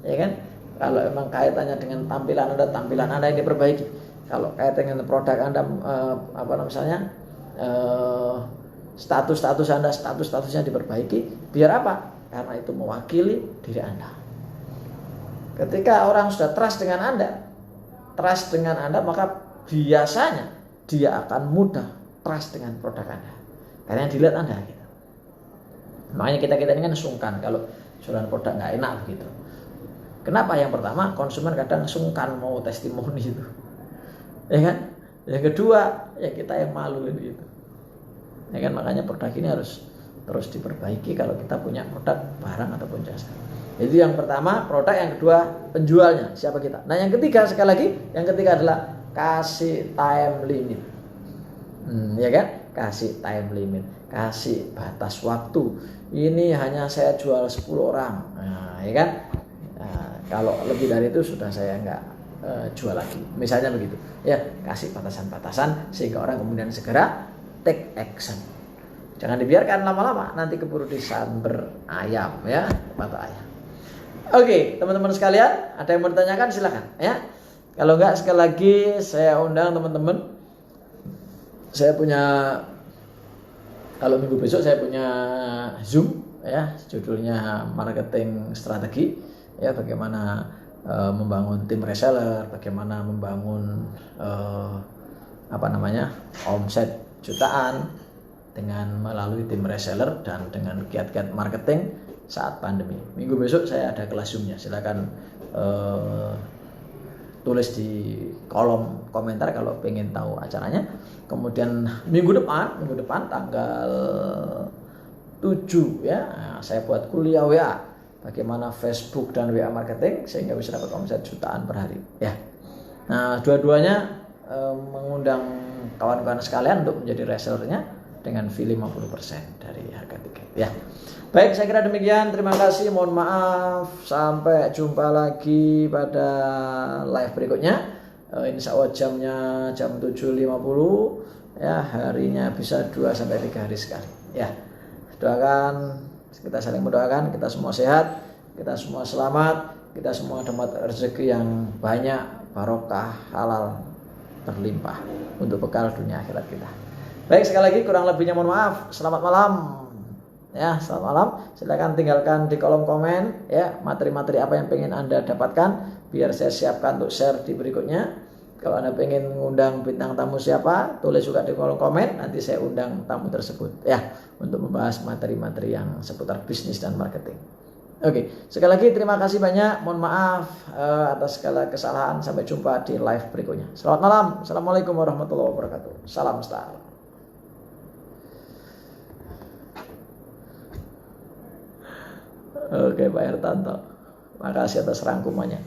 Ya kan? Kalau memang kaitannya dengan tampilan Anda ini diperbaiki. Kalau kaitannya dengan produk Anda statusnya diperbaiki. Biar apa? Karena itu mewakili diri Anda. Ketika orang sudah trust dengan Anda, maka biasanya dia akan mudah trust dengan produk Anda. Karena yang dilihat Anda gitu. Makanya kita ini kan sungkan kalau jualan produk nggak enak begitu. Kenapa? Yang pertama, konsumen kadang sungkan mau testimoni itu. Ya kan? Yang kedua, ya kita yang malu gitu. Ya kan, makanya produk ini harus terus diperbaiki kalau kita punya produk, barang ataupun jasa. Itu yang pertama, produk. Yang kedua, penjualnya, siapa kita. Nah, yang ketiga, sekali lagi, yang ketiga adalah kasih time limit. Ya kan? Kasih time limit, kasih batas waktu. Ini hanya saya jual 10 orang. Nah, ya kan? Nah, kalau lebih dari itu sudah saya nggak jual lagi. Misalnya begitu. Ya, kasih batasan-batasan sehingga orang kemudian segera take action. Jangan dibiarkan lama-lama, nanti keburu disamber ayam ya, mata ayam. Oke, teman-teman sekalian, ada yang mau ditanyakan silakan ya. Kalau enggak, sekali lagi saya undang teman-teman. Saya punya, kalau minggu besok saya punya Zoom ya, judulnya marketing strategi ya, bagaimana membangun tim reseller, bagaimana membangun omset jutaan dengan melalui tim reseller dan dengan kiat-kiat marketing saat pandemi. Minggu besok saya ada kelas Zoom-nya. Silakan tulis di kolom komentar kalau pengen tahu acaranya. Kemudian minggu depan tanggal 7 ya, saya buat kuliah WA bagaimana Facebook dan WA marketing sehingga bisa dapat omset jutaan per hari ya. Nah, dua-duanya mengundang kawan-kawan sekalian untuk menjadi resellernya dengan fee 50% dari harga tiket ya. Baik, saya kira demikian. Terima kasih, mohon maaf. Sampai jumpa lagi pada live berikutnya. Insya Allah jamnya jam 7.50 ya, harinya bisa 2-3 hari sekali ya. Doakan, kita saling mendoakan, kita semua sehat, kita semua selamat, kita semua dapat rezeki yang banyak, barokah, halal, berlimpah untuk bekal dunia akhirat kita. Baik, sekali lagi kurang lebihnya mohon maaf. Selamat malam. Ya, selamat malam. Silakan tinggalkan di kolom komen ya materi-materi apa yang pengen Anda dapatkan biar saya siapkan untuk share di berikutnya. Kalau Anda pengen mengundang bintang tamu siapa, tulis juga di kolom komen, nanti saya undang tamu tersebut ya untuk membahas materi-materi yang seputar bisnis dan marketing. Oke, sekali lagi terima kasih banyak. Mohon maaf atas segala kesalahan. Sampai jumpa di live berikutnya. Selamat malam. Assalamualaikum warahmatullahi wabarakatuh. Salam star. Oke Pak Hertanto, makasih atas rangkumannya.